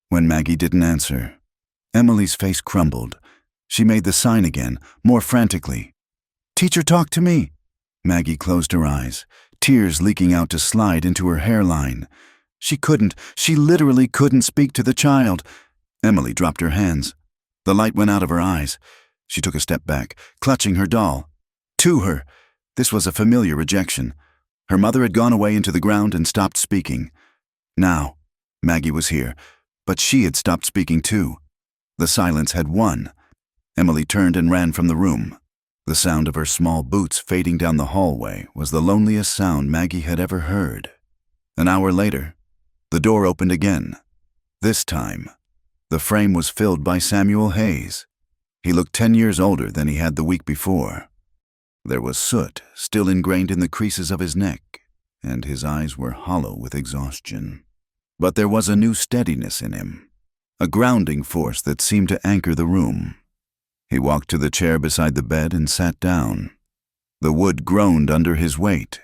When Maggie didn't answer, Emily's face crumbled. She made the sign again, more frantically. "Teacher, talk to me." Maggie closed her eyes, tears leaking out to slide into her hairline. She literally couldn't speak to the child. Emily dropped her hands. The light went out of her eyes. She took a step back, clutching her doll. To her, this was a familiar rejection. Her mother had gone away into the ground and stopped speaking. Now, Maggie was here, but she had stopped speaking too. The silence had won. Emily turned and ran from the room. The sound of her small boots fading down the hallway was the loneliest sound Maggie had ever heard. An hour later, the door opened again. This time, the frame was filled by Samuel Hayes. He looked 10 years older than he had the week before. There was soot still ingrained in the creases of his neck, and his eyes were hollow with exhaustion. But there was a new steadiness in him, a grounding force that seemed to anchor the room. He walked to the chair beside the bed and sat down. The wood groaned under his weight.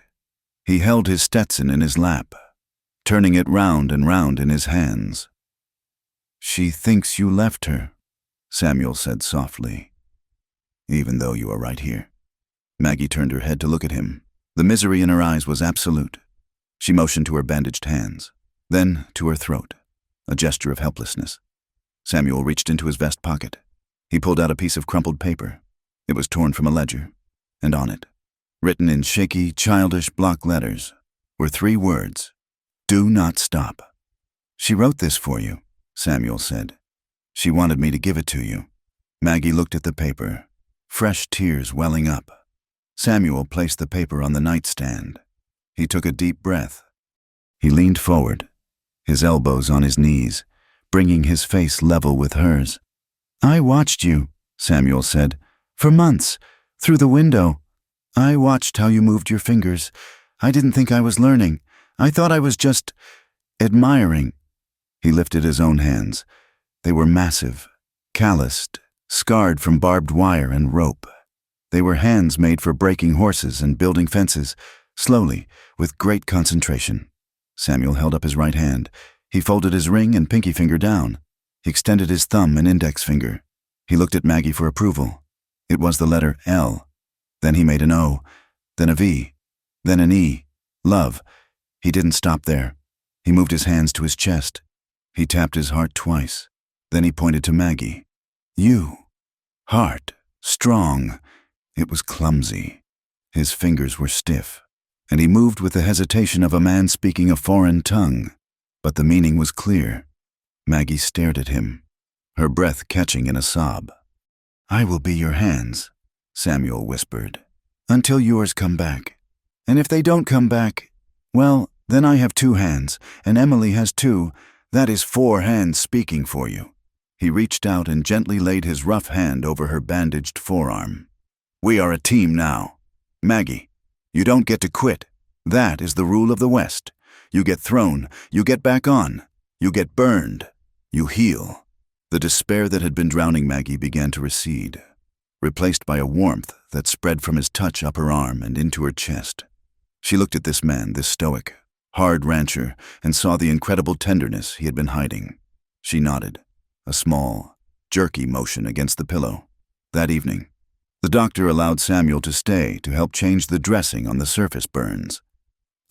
He held his Stetson in his lap, turning it round and round in his hands. "She thinks you left her," Samuel said softly. "Even though you are right here." Maggie turned her head to look at him. The misery in her eyes was absolute. She motioned to her bandaged hands, then to her throat, a gesture of helplessness. Samuel reached into his vest pocket. He pulled out a piece of crumpled paper. It was torn from a ledger, and on it, written in shaky, childish block letters, were 3 words: "Do not stop." "She wrote this for you," Samuel said. "She wanted me to give it to you." Maggie looked at the paper, fresh tears welling up. Samuel placed the paper on the nightstand. He took a deep breath. He leaned forward, his elbows on his knees, bringing his face level with hers. "I watched you," Samuel said, "for months, through the window. I watched how you moved your fingers. I didn't think I was learning. I thought I was just admiring." He lifted his own hands. They were massive, calloused, scarred from barbed wire and rope. They were hands made for breaking horses and building fences, Slowly, with great concentration. Samuel held up his right hand. He folded his ring and pinky finger down. He extended his thumb and index finger. He looked at Maggie for approval. It was the letter L. Then he made an O, then a V, then an E. Love. He didn't stop there. He moved his hands to his chest. He tapped his heart twice. Then he pointed to Maggie. You. Heart. Strong. It was clumsy. His fingers were stiff, and he moved with the hesitation of a man speaking a foreign tongue. But the meaning was clear. Maggie stared at him, her breath catching in a sob. I will be your hands, Samuel whispered, until yours come back. And if they don't come back, well, then I have 2 hands, and Emily has 2. That is 4 hands speaking for you. He reached out and gently laid his rough hand over her bandaged forearm. We are a team now. Maggie, you don't get to quit. That is the rule of the West. You get thrown, you get back on, you get burned, you heal. The despair that had been drowning Maggie began to recede, replaced by a warmth that spread from his touch up her arm and into her chest. She looked at this man, this stoic, hard rancher, and saw the incredible tenderness he had been hiding. She nodded, a small, jerky motion against the pillow. That evening, the doctor allowed Samuel to stay to help change the dressing on the surface burns.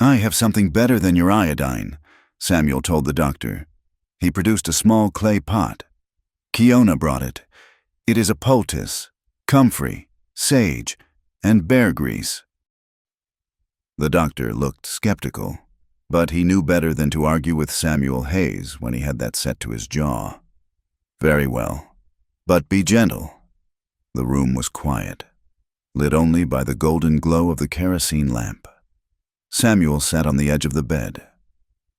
I have something better than your iodine, Samuel told the doctor. He produced a small clay pot. Kiona brought it. It is a poultice, comfrey, sage, and bear grease. The doctor looked skeptical, but he knew better than to argue with Samuel Hayes when he had that set to his jaw. Very well, but be gentle. The room was quiet, lit only by the golden glow of the kerosene lamp. Samuel sat on the edge of the bed.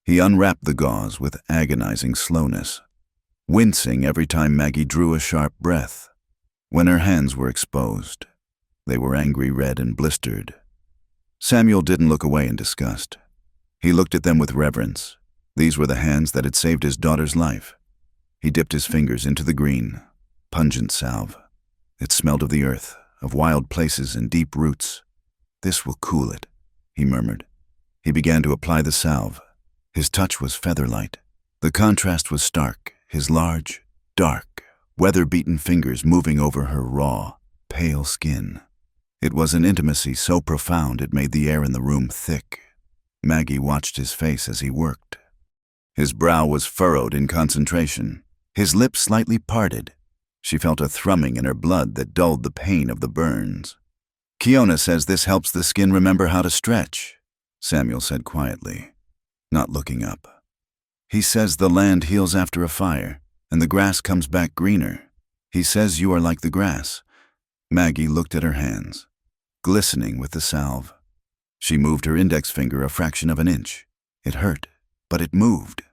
He unwrapped the gauze with agonizing slowness, wincing every time Maggie drew a sharp breath. When her hands were exposed, they were angry red and blistered. Samuel didn't look away in disgust. He looked at them with reverence. These were the hands that had saved his daughter's life. He dipped his fingers into the green, pungent salve. It smelled of the earth, of wild places and deep roots. This will cool it, he murmured. He began to apply the salve. His touch was feather-light. The contrast was stark, his large, dark, weather-beaten fingers moving over her raw, pale skin. It was an intimacy so profound it made the air in the room thick. Maggie watched his face as he worked. His brow was furrowed in concentration, his lips slightly parted. She felt a thrumming in her blood that dulled the pain of the burns. Kiona says this helps the skin remember how to stretch, Samuel said quietly, not looking up. He says the land heals after a fire, and the grass comes back greener. He says you are like the grass. Maggie looked at her hands, glistening with the salve. She moved her index finger a fraction of an inch. It hurt, but it moved.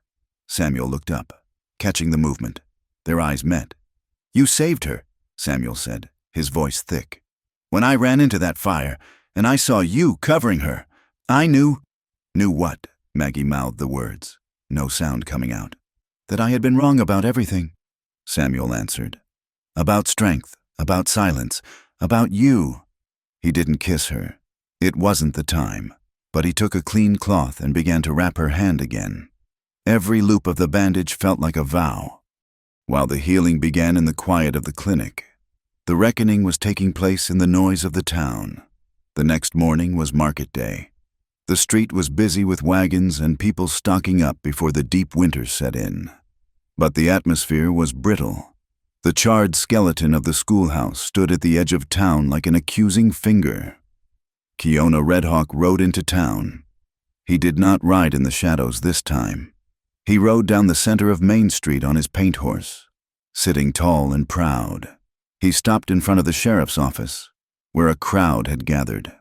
Samuel looked up, catching the movement. Their eyes met. You saved her, Samuel said, his voice thick. When I ran into that fire, and I saw you covering her, I knew— Knew what? Maggie mouthed the words, no sound coming out. That I had been wrong about everything, Samuel answered. About strength, about silence, about you. He didn't kiss her. It wasn't the time, but he took a clean cloth and began to wrap her hand again. Every loop of the bandage felt like a vow. While the healing began in the quiet of the clinic, the reckoning was taking place in the noise of the town. The next morning was market day. The street was busy with wagons and people stocking up before the deep winter set in. But the atmosphere was brittle. The charred skeleton of the schoolhouse stood at the edge of town like an accusing finger. Kiona Redhawk rode into town. He did not ride in the shadows this time. He rode down the center of Main Street on his paint horse, sitting tall and proud. He stopped in front of the sheriff's office, where a crowd had gathered.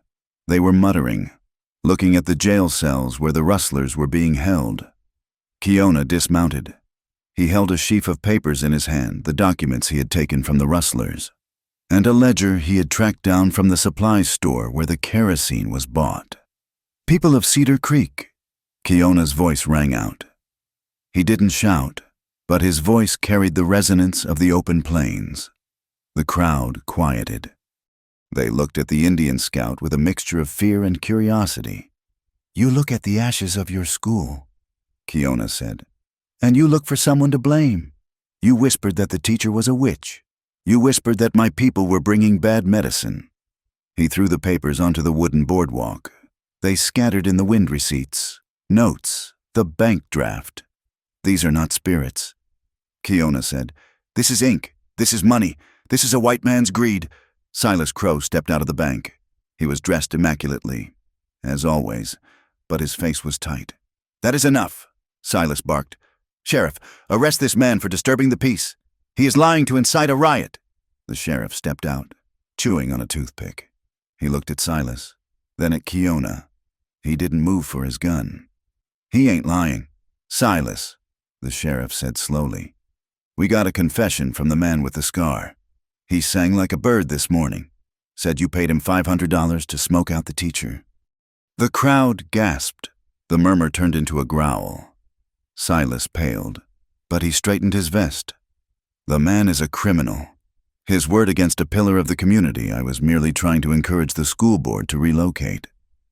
They were muttering, looking at the jail cells where the rustlers were being held. Kiona dismounted. He held a sheaf of papers in his hand, the documents he had taken from the rustlers, and a ledger he had tracked down from the supply store where the kerosene was bought. People of Cedar Creek, Kiona's voice rang out. He didn't shout, but his voice carried the resonance of the open plains. The crowd quieted. They looked at the Indian scout with a mixture of fear and curiosity. "You look at the ashes of your school," Kiona said, "and you look for someone to blame. You whispered that the teacher was a witch. You whispered that my people were bringing bad medicine." He threw the papers onto the wooden boardwalk. They scattered in the wind receipts, notes, the bank draft. "These are not spirits," Kiona said. "This is ink. This is money. This is a white man's greed." Silas Crow stepped out of the bank. He was dressed immaculately, as always, but his face was tight. "That is enough," Silas barked. "Sheriff, arrest this man for disturbing the peace. He is lying to incite a riot." The sheriff stepped out, chewing on a toothpick. He looked at Silas, then at Kiona. He didn't move for his gun. "He ain't lying. Silas," the sheriff said slowly. "We got a confession from the man with the scar. He sang like a bird this morning. Said you paid him $500 to smoke out the teacher." The crowd gasped. The murmur turned into a growl. Silas paled, but he straightened his vest. "The man is a criminal. His word against a pillar of the community. I was merely trying to encourage the school board to relocate.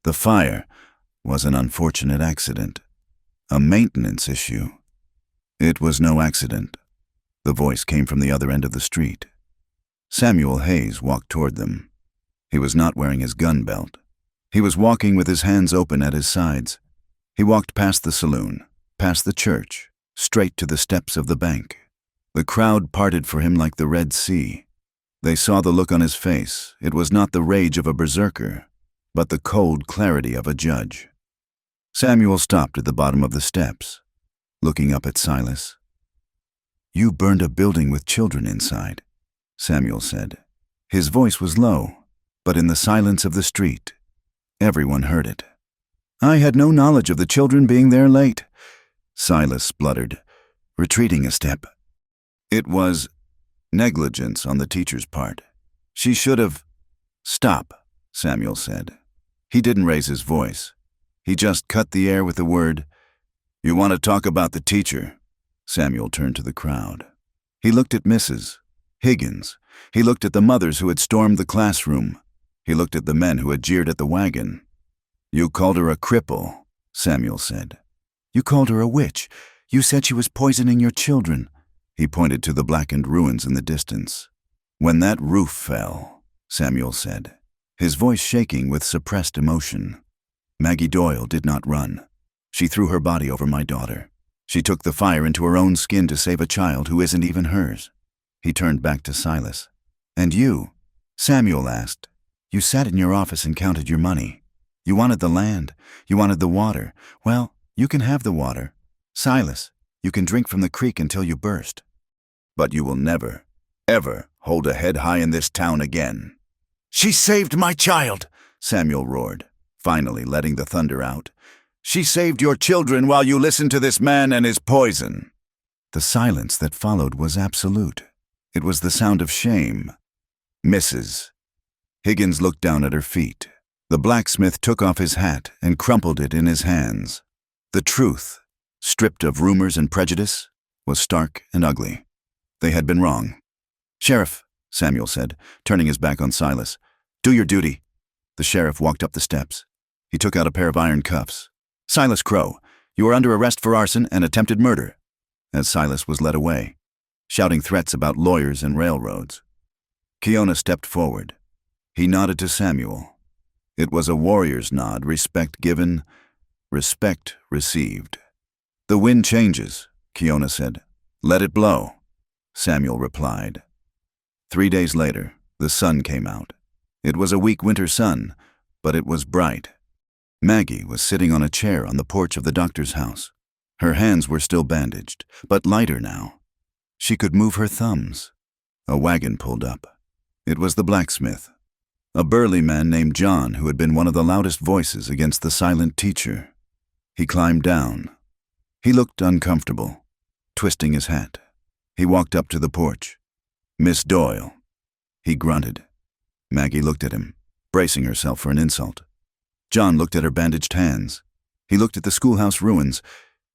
The fire was an unfortunate accident. A maintenance issue." "It was no accident." The voice came from the other end of the street. Samuel Hayes walked toward them. He was not wearing his gun belt. He was walking with his hands open at his sides. He walked past the saloon, past the church, straight to the steps of the bank. The crowd parted for him like the Red Sea. They saw the look on his face. It was not the rage of a berserker, but the cold clarity of a judge. Samuel stopped at the bottom of the steps, looking up at Silas. "You burned a building with children inside," Samuel said. His voice was low, but in the silence of the street, everyone heard it. "I had no knowledge of the children being there late," Silas spluttered, retreating a step. "It was negligence on the teacher's part. She should have—" "Stop," Samuel said. He didn't raise his voice. He just cut the air with the word, "You want to talk about the teacher?" Samuel turned to the crowd. He looked at Mrs. Higgins. He looked at the mothers who had stormed the classroom. He looked at the men who had jeered at the wagon. "You called her a cripple," Samuel said. "You called her a witch. You said she was poisoning your children." He pointed to the blackened ruins in the distance. "When that roof fell," Samuel said, his voice shaking with suppressed emotion, "Maggie Doyle did not run. She threw her body over my daughter. She took the fire into her own skin to save a child who isn't even hers." He turned back to Silas. "And you?" Samuel asked. "You sat in your office and counted your money. You wanted the land. You wanted the water. Well, you can have the water. Silas, you can drink from the creek until you burst. But you will never, ever hold a head high in this town again." "She saved my child," Samuel roared, finally letting the thunder out. "She saved your children while you listened to this man and his poison." The silence that followed was absolute. It was the sound of shame. "Mrs." Higgins looked down at her feet. The blacksmith took off his hat and crumpled it in his hands. The truth, stripped of rumors and prejudice, was stark and ugly. They had been wrong. "Sheriff," Samuel said, turning his back on Silas, "do your duty." The sheriff walked up the steps. He took out a pair of iron cuffs. "Silas Crow, you are under arrest for arson and attempted murder," as Silas was led away, shouting threats about lawyers and railroads. Kiona stepped forward. He nodded to Samuel. It was a warrior's nod, respect given, respect received. "The wind changes," Kiona said. "Let it blow," Samuel replied. 3 days later, the sun came out. It was a weak winter sun, but it was bright. Maggie was sitting on a chair on the porch of the doctor's house. Her hands were still bandaged, but lighter now. She could move her thumbs. A wagon pulled up. It was the blacksmith, a burly man named John who had been one of the loudest voices against the silent teacher. He climbed down. He looked uncomfortable, twisting his hat. He walked up to the porch. "Miss Doyle." He grunted. Maggie looked at him, bracing herself for an insult. John looked at her bandaged hands. He looked at the schoolhouse ruins.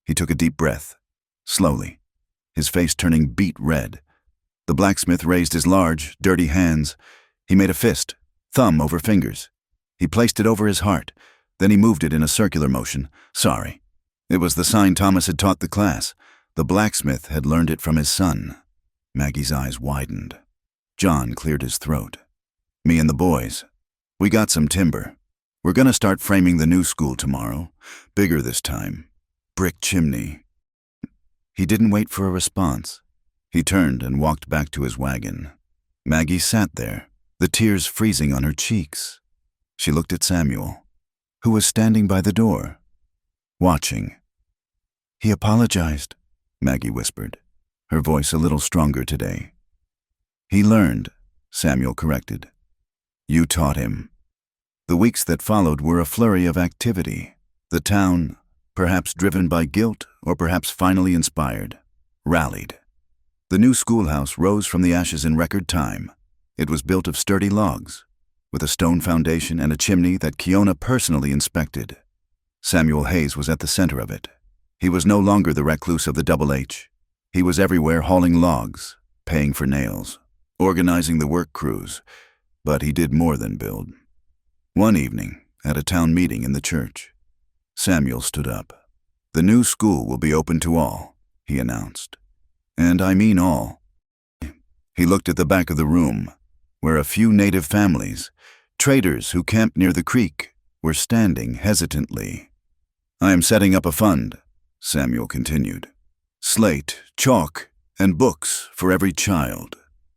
He took a deep breath, slowly, his face turning beet red. The blacksmith raised his large, dirty hands. He made a fist, thumb over fingers. He placed it over his heart. Then he moved it in a circular motion. Sorry. It was the sign Thomas had taught the class. The blacksmith had learned it from his son. Maggie's eyes widened. John cleared his throat. Me and the boys. We got some timber. We're gonna start framing the new school tomorrow. Bigger this time. Brick chimney. He didn't wait for a response. He turned and walked back to his wagon. Maggie sat there, the tears freezing on her cheeks. She looked at Samuel, who was standing by the door, watching. He apologized, Maggie whispered, her voice a little stronger today. He learned, Samuel corrected. You taught him. The weeks that followed were a flurry of activity. The town, perhaps driven by guilt or perhaps finally inspired, rallied. The new schoolhouse rose from the ashes in record time. It was built of sturdy logs, with a stone foundation and a chimney that Kiona personally inspected. Samuel Hayes was at the center of it. He was no longer the recluse of the Double H. He was everywhere hauling logs, paying for nails, organizing the work crews, but he did more than build. One evening, at a town meeting in the church, Samuel stood up. The new school will be open to all, he announced. And I mean all. He looked at the back of the room, where a few native families, traders who camped near the creek, were standing hesitantly. I am setting up a fund, Samuel continued. Slate, chalk, and books for every child,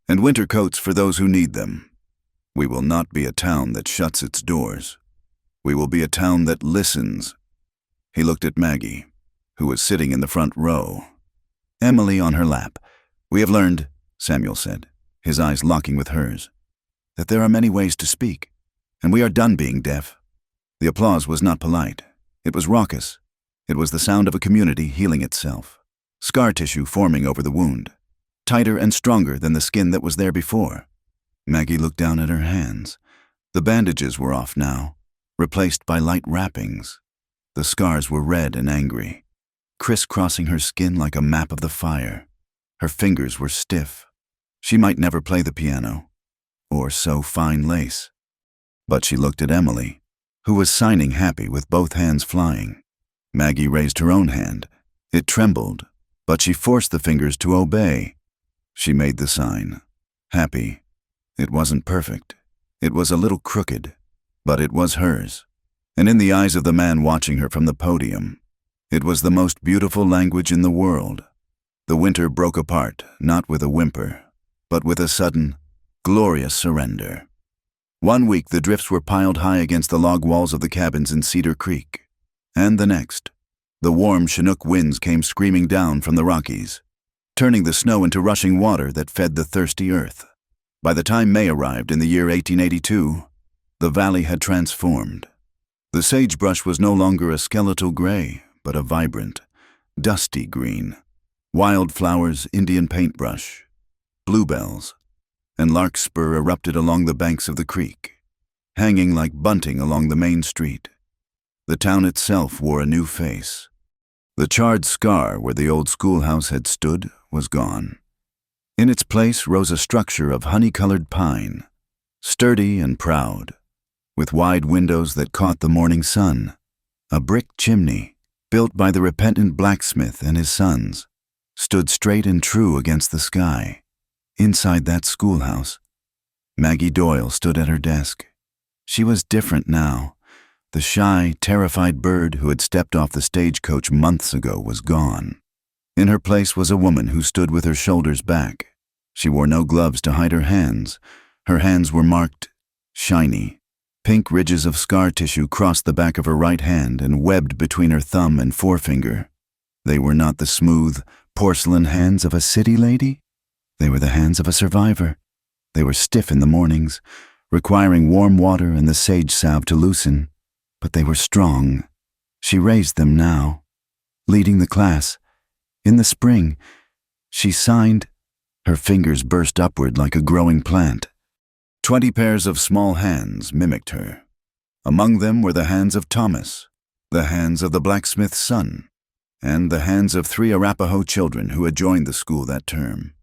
and winter coats for those who need them. We will not be a town that shuts its doors. We will be a town that listens. He looked at Maggie, who was sitting in the front row. Emily on her lap. We have learned, Samuel said, his eyes locking with hers, that there are many ways to speak, and we are done being deaf. The applause was not polite. It was raucous. It was the sound of a community healing itself, scar tissue forming over the wound, tighter and stronger than the skin that was there before. Maggie looked down at her hands. The bandages were off now, replaced by light wrappings. The scars were red and angry, crisscrossing her skin like a map of the fire. Her fingers were stiff. She might never play the piano, or sew fine lace. But she looked at Emily, who was signing happy with both hands flying. Maggie raised her own hand. It trembled, but she forced the fingers to obey. She made the sign. Happy. It wasn't perfect. It was a little crooked, but it was hers. And in the eyes of the man watching her from the podium, it was the most beautiful language in the world. The winter broke apart, not with a whimper, but with a sudden, glorious surrender. One week the drifts were piled high against the log walls of the cabins in Cedar Creek. And the next, the warm Chinook winds came screaming down from the Rockies, turning the snow into rushing water that fed the thirsty earth. By the time May arrived in the year 1882, the valley had transformed. The sagebrush was no longer a skeletal gray, but a vibrant, dusty green. Wildflowers, Indian paintbrush, bluebells, and larkspur erupted along the banks of the creek, hanging like bunting along the main street. The town itself wore a new face. The charred scar where the old schoolhouse had stood was gone. In its place rose a structure of honey-colored pine, sturdy and proud, with wide windows that caught the morning sun. A brick chimney, built by the repentant blacksmith and his sons, stood straight and true against the sky. Inside that schoolhouse, Maggie Doyle stood at her desk. She was different now. The shy, terrified bird who had stepped off the stagecoach months ago was gone. In her place was a woman who stood with her shoulders back. She wore no gloves to hide her hands. Her hands were marked, shiny. Pink ridges of scar tissue crossed the back of her right hand and webbed between her thumb and forefinger. They were not the smooth, porcelain hands of a city lady. They were the hands of a survivor. They were stiff in the mornings, requiring warm water and the sage salve to loosen. But they were strong. She raised them now, leading the class. In the spring, she signed. Her fingers burst upward like a growing plant. 20 pairs of small hands mimicked her. Among them were the hands of Thomas, the hands of the blacksmith's son, and the hands of 3 Arapaho children who had joined the school that term,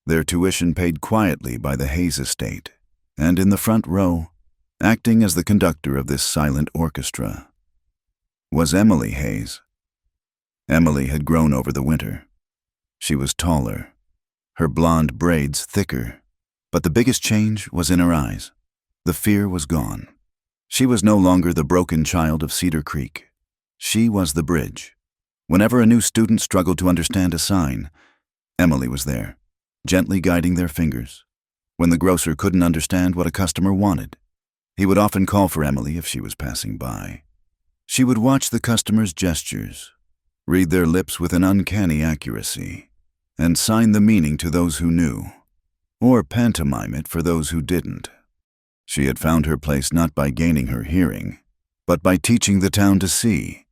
their tuition paid quietly by the Hayes estate. And in the front row, Acting as the conductor of this silent orchestra was Emily Hayes. Emily had grown over the winter. She was taller, her blonde braids thicker, but the biggest change was in her eyes. The fear was gone. She was no longer the broken child of Cedar Creek. She was the bridge. Whenever a new student struggled to understand a sign, Emily was there, gently guiding their fingers. When the grocer couldn't understand what a customer wanted, he would often call for Emily if she was passing by. She would watch the customers' gestures, read their lips with an uncanny accuracy, and sign the meaning to those who knew, or pantomime it for those who didn't. She had found her place not by gaining her hearing, but by teaching the town to see.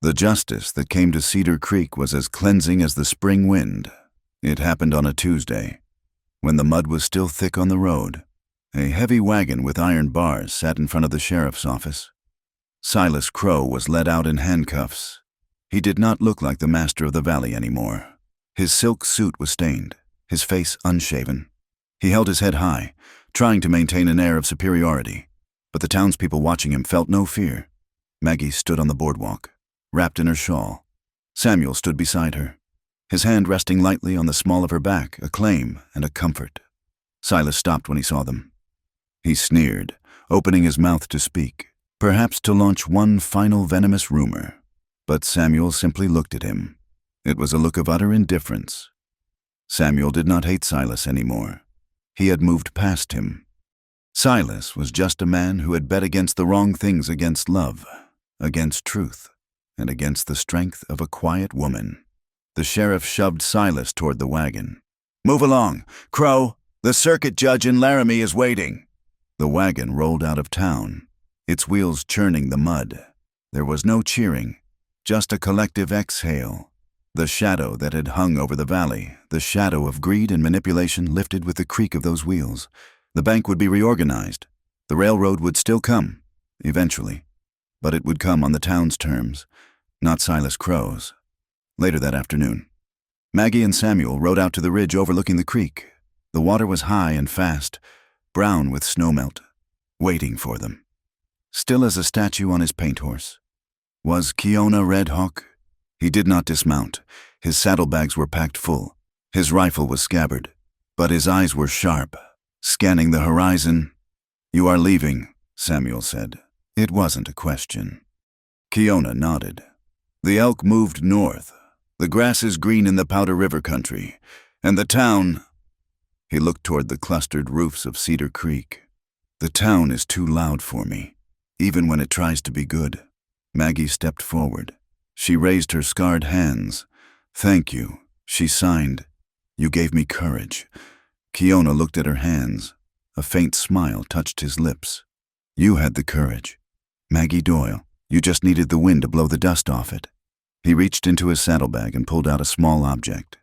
The justice that came to Cedar Creek was as cleansing as the spring wind. It happened on a Tuesday, when the mud was still thick on the road. A heavy wagon with iron bars sat in front of the sheriff's office. Silas Crow was led out in handcuffs. He did not look like the master of the valley anymore. His silk suit was stained, his face unshaven. He held his head high, trying to maintain an air of superiority, but the townspeople watching him felt no fear. Maggie stood on the boardwalk, wrapped in her shawl. Samuel stood beside her, his hand resting lightly on the small of her back, a claim and a comfort. Silas stopped when he saw them. He sneered, opening his mouth to speak, perhaps to launch one final venomous rumor. But Samuel simply looked at him. It was a look of utter indifference. Samuel did not hate Silas anymore. He had moved past him. Silas was just a man who had bet against the wrong things, against love, against truth, and against the strength of a quiet woman. The sheriff shoved Silas toward the wagon. "Move along, Crow. The circuit judge in Laramie is waiting." The wagon rolled out of town, its wheels churning the mud. There was no cheering, just a collective exhale. The shadow that had hung over the valley, the shadow of greed and manipulation, lifted with the creak of those wheels. The bank would be reorganized. The railroad would still come, eventually, but it would come on the town's terms, not Silas Crow's. Later that afternoon, Maggie and Samuel rode out to the ridge overlooking the creek. The water was high and fast, brown with snowmelt, waiting for them. Still as a statue on his paint horse was Keona Red Hawk. He did not dismount. His saddlebags were packed full. His rifle was scabbarded, but his eyes were sharp, scanning the horizon. "You are leaving," Samuel said. It wasn't a question. Keona nodded. "The elk moved north. The grass is green in the Powder River country, and the town—" He looked toward the clustered roofs of Cedar Creek. "The town is too loud for me, even when it tries to be good." Maggie stepped forward. She raised her scarred hands. "Thank you," she signed. "You gave me courage." Keona looked at her hands. A faint smile touched his lips. "You had the courage, Maggie Doyle. You just needed the wind to blow the dust off it." He reached into his saddlebag and pulled out a small object.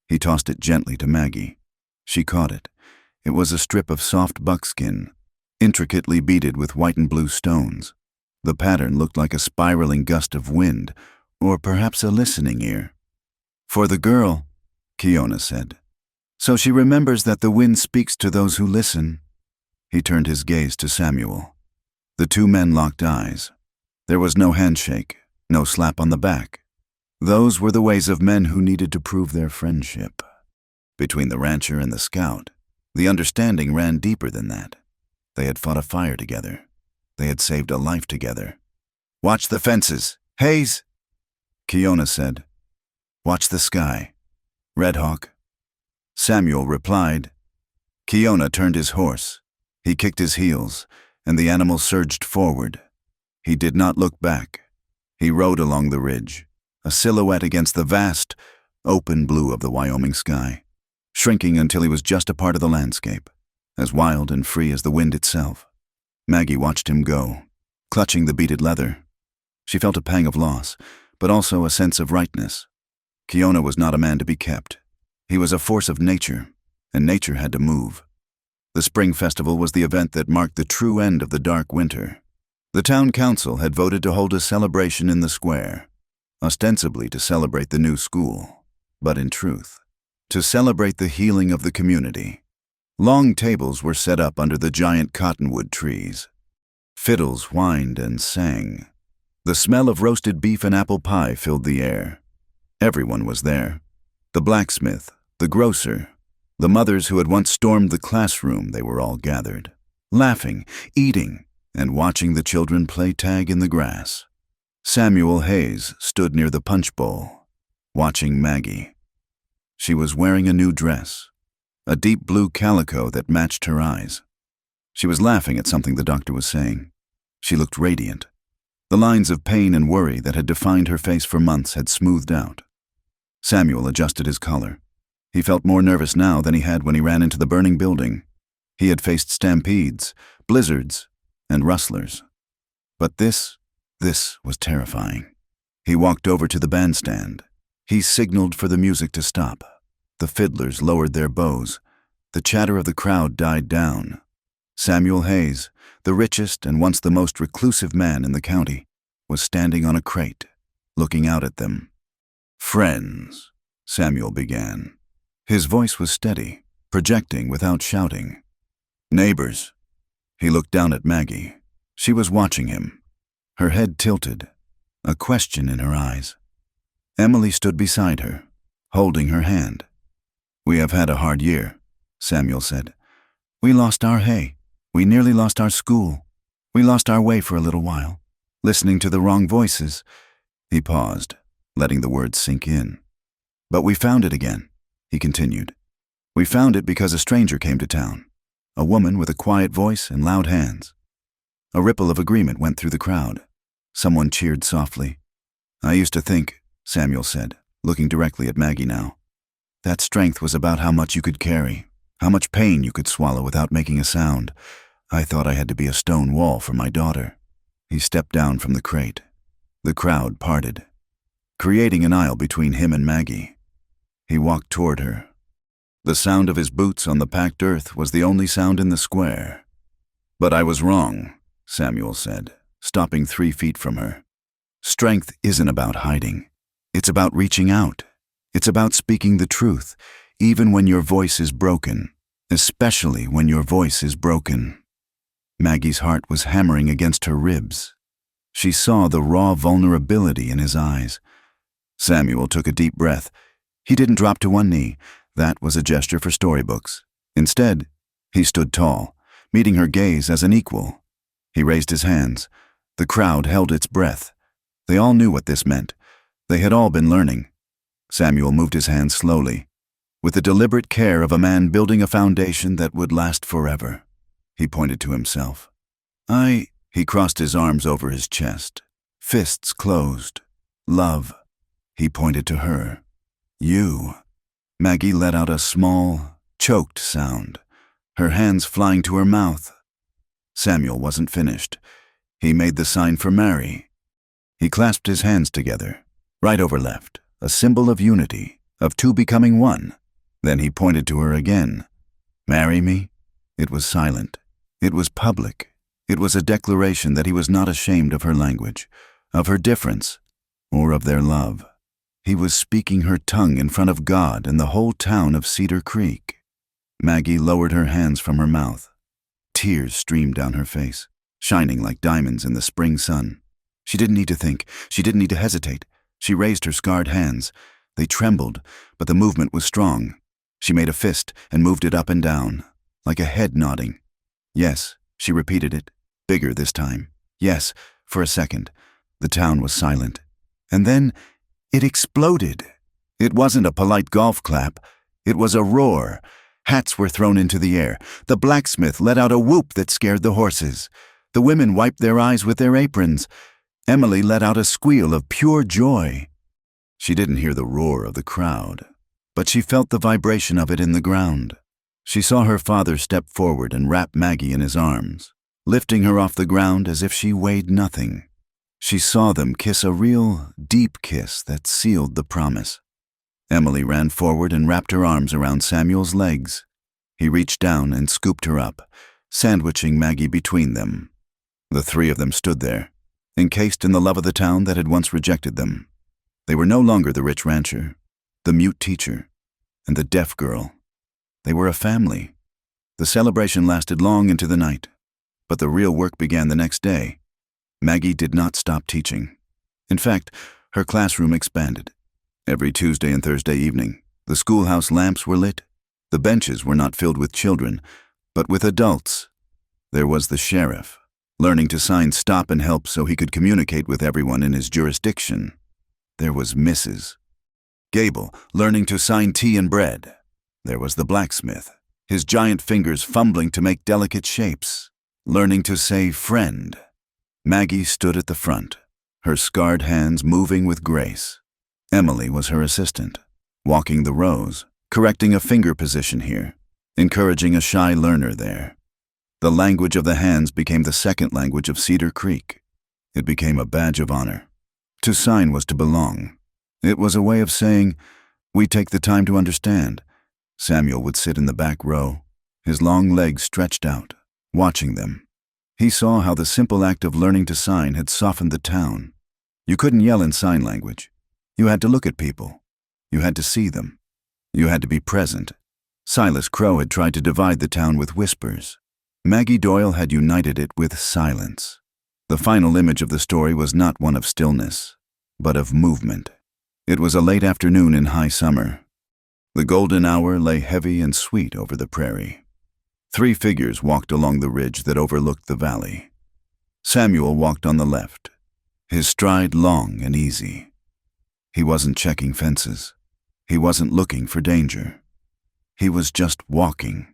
He tossed it gently to Maggie. She caught it. It was a strip of soft buckskin, intricately beaded with white and blue stones. The pattern looked like a spiraling gust of wind, or perhaps a listening ear. "For the girl," Keona said. "So she remembers that the wind speaks to those who listen." He turned his gaze to Samuel. The two men locked eyes. There was no handshake, no slap on the back. Those were the ways of men who needed to prove their friendship. Between the rancher and the scout, the understanding ran deeper than that. They had fought a fire together. They had saved a life together. "Watch the fences, Hayes," Keona said. "Watch the sky, Red Hawk." Samuel replied. Keona turned his horse. He kicked his heels, and the animal surged forward. He did not look back. He rode along the ridge, a silhouette against the vast, open blue of the Wyoming sky, shrinking until he was just a part of the landscape, as wild and free as the wind itself. Maggie watched him go, clutching the beaded leather. She felt a pang of loss, but also a sense of rightness. Keona was not a man to be kept. He was a force of nature, and nature had to move. The spring festival was the event that marked the true end of the dark winter. The town council had voted to hold a celebration in the square, ostensibly to celebrate the new school, but in truth, to celebrate the healing of the community. Long tables were set up under the giant cottonwood trees. Fiddles whined and sang. The smell of roasted beef and apple pie filled the air. Everyone was there. The blacksmith, the grocer, the mothers who had once stormed the classroom. They were all gathered, laughing, eating, and watching the children play tag in the grass. Samuel Hayes stood near the punch bowl, watching Maggie. She was wearing a new dress, a deep blue calico that matched her eyes. She was laughing at something the doctor was saying. She looked radiant. The lines of pain and worry that had defined her face for months had smoothed out. Samuel adjusted his collar. He felt more nervous now than he had when he ran into the burning building. He had faced stampedes, blizzards, and rustlers. But this was terrifying. He walked over to the bandstand. He signaled for the music to stop. The fiddlers lowered their bows. The chatter of the crowd died down. Samuel Hayes, the richest and once the most reclusive man in the county, was standing on a crate, looking out at them. "Friends," Samuel began. His voice was steady, projecting without shouting. "Neighbors." He looked down at Maggie. She was watching him, her head tilted, a question in her eyes. Emily stood beside her, holding her hand. "We have had a hard year," Samuel said. "We lost our hay. We nearly lost our school. We lost our way for a little while, listening to the wrong voices." He paused, letting the words sink in. "But we found it again," he continued. "We found it because a stranger came to town, a woman with a quiet voice and loud hands." A ripple of agreement went through the crowd. Someone cheered softly. "I used to think," Samuel said, looking directly at Maggie now, "that strength was about how much you could carry, how much pain you could swallow without making a sound. I thought I had to be a stone wall for my daughter." He stepped down from the crate. The crowd parted, creating an aisle between him and Maggie. He walked toward her. The sound of his boots on the packed earth was the only sound in the square. "But I was wrong," Samuel said, stopping 3 feet from her. "Strength isn't about hiding. It's about reaching out. It's about speaking the truth, even when your voice is broken, especially when your voice is broken." Maggie's heart was hammering against her ribs. She saw the raw vulnerability in his eyes. Samuel took a deep breath. He didn't drop to one knee. That was a gesture for storybooks. Instead, he stood tall, meeting her gaze as an equal. He raised his hands. The crowd held its breath. They all knew what this meant. They had all been learning. Samuel moved his hands slowly, with the deliberate care of a man building a foundation that would last forever. He pointed to himself. He crossed his arms over his chest, fists closed. "Love." He pointed to her. "You." Maggie let out a small, choked sound, her hands flying to her mouth. Samuel wasn't finished. He made the sign for marry. He clasped his hands together, right over left, a symbol of unity, of two becoming one. Then he pointed to her again. "Marry me?" It was silent. It was public. It was a declaration that he was not ashamed of her language, of her difference, or of their love. He was speaking her tongue in front of God and the whole town of Cedar Creek. Maggie lowered her hands from her mouth. Tears streamed down her face, shining like diamonds in the spring sun. She didn't need to think. She didn't need to hesitate. She raised her scarred hands. They trembled, but the movement was strong. She made a fist and moved it up and down, like a head nodding. "Yes," she repeated it, bigger this time. "Yes," for a second. The town was silent. And then it exploded. It wasn't a polite golf clap. It was a roar. Hats were thrown into the air. The blacksmith let out a whoop that scared the horses. The women wiped their eyes with their aprons. Emily let out a squeal of pure joy. She didn't hear the roar of the crowd, but she felt the vibration of it in the ground. She saw her father step forward and wrap Maggie in his arms, lifting her off the ground as if she weighed nothing. She saw them kiss a real, deep kiss that sealed the promise. Emily ran forward and wrapped her arms around Samuel's legs. He reached down and scooped her up, sandwiching Maggie between them. The 3 of them stood there, encased in the love of the town that had once rejected them. They were no longer the rich rancher, the mute teacher, and the deaf girl. They were a family. The celebration lasted long into the night. But the real work began the next day. Maggie did not stop teaching. In fact, her classroom expanded. Every Tuesday and Thursday evening, the schoolhouse lamps were lit. The benches were not filled with children, but with adults. There was the sheriff, learning to sign stop and help so he could communicate with everyone in his jurisdiction. There was Mrs. Gable, learning to sign tea and bread. There was the blacksmith, his giant fingers fumbling to make delicate shapes, learning to say friend. Maggie stood at the front, her scarred hands moving with grace. Emily was her assistant, walking the rows, correcting a finger position here, encouraging a shy learner there. The language of the hands became the second language of Cedar Creek. It became a badge of honor. To sign was to belong. It was a way of saying, we take the time to understand. Samuel would sit in the back row, his long legs stretched out, watching them. He saw how the simple act of learning to sign had softened the town. You couldn't yell in sign language. You had to look at people. You had to see them. You had to be present. Silas Crow had tried to divide the town with whispers. Maggie Doyle had united it with silence. The final image of the story was not one of stillness, but of movement. It was a late afternoon in high summer. The golden hour lay heavy and sweet over the prairie. 3 figures walked along the ridge that overlooked the valley. Samuel walked on the left, his stride long and easy. He wasn't checking fences. He wasn't looking for danger. He was just walking.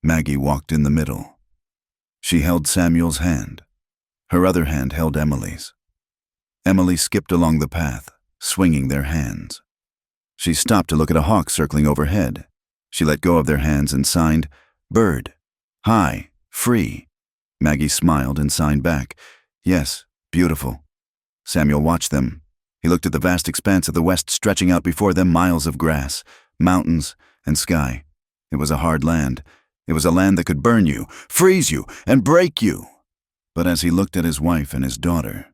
Maggie walked in the middle. She held Samuel's hand. Her other hand held Emily's. Emily skipped along the path, swinging their hands. She stopped to look at a hawk circling overhead. She let go of their hands and signed, bird, high, free. Maggie smiled and signed back, yes, beautiful. Samuel watched them. He looked at the vast expanse of the west stretching out before them, miles of grass, mountains, and sky. It was a hard land. It was a land that could burn you, freeze you, and break you. But as he looked at his wife and his daughter,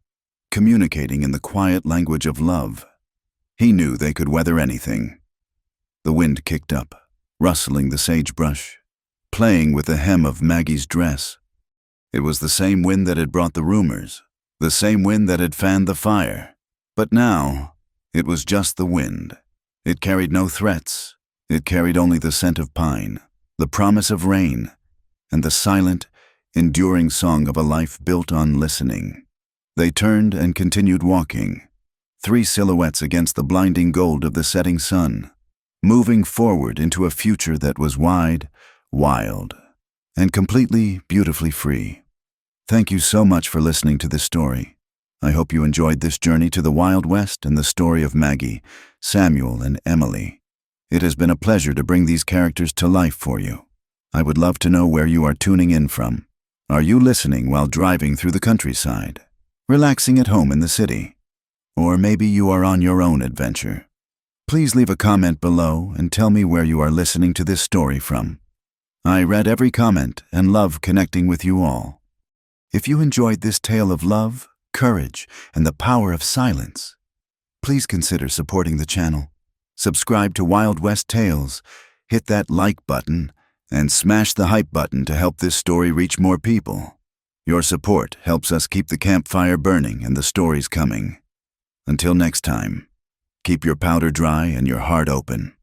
communicating in the quiet language of love, he knew they could weather anything. The wind kicked up, rustling the sagebrush, playing with the hem of Maggie's dress. It was the same wind that had brought the rumors, the same wind that had fanned the fire. But now, it was just the wind. It carried no threats. It carried only the scent of pine, the promise of rain, and the silent, enduring song of a life built on listening. They turned and continued walking, 3 silhouettes against the blinding gold of the setting sun, moving forward into a future that was wide, wild, and completely, beautifully free. Thank you so much for listening to this story. I hope you enjoyed this journey to the Wild West and the story of Maggie, Samuel, and Emily. It has been a pleasure to bring these characters to life for you. I would love to know where you are tuning in from. Are you listening while driving through the countryside? Relaxing at home in the city? Or maybe you are on your own adventure? Please leave a comment below and tell me where you are listening to this story from. I read every comment and love connecting with you all. If you enjoyed this tale of love, courage, and the power of silence, please consider supporting the channel. Subscribe to Wild West Tales, hit that like button, and smash the hype button to help this story reach more people. Your support helps us keep the campfire burning and the stories coming. Until next time, keep your powder dry and your heart open.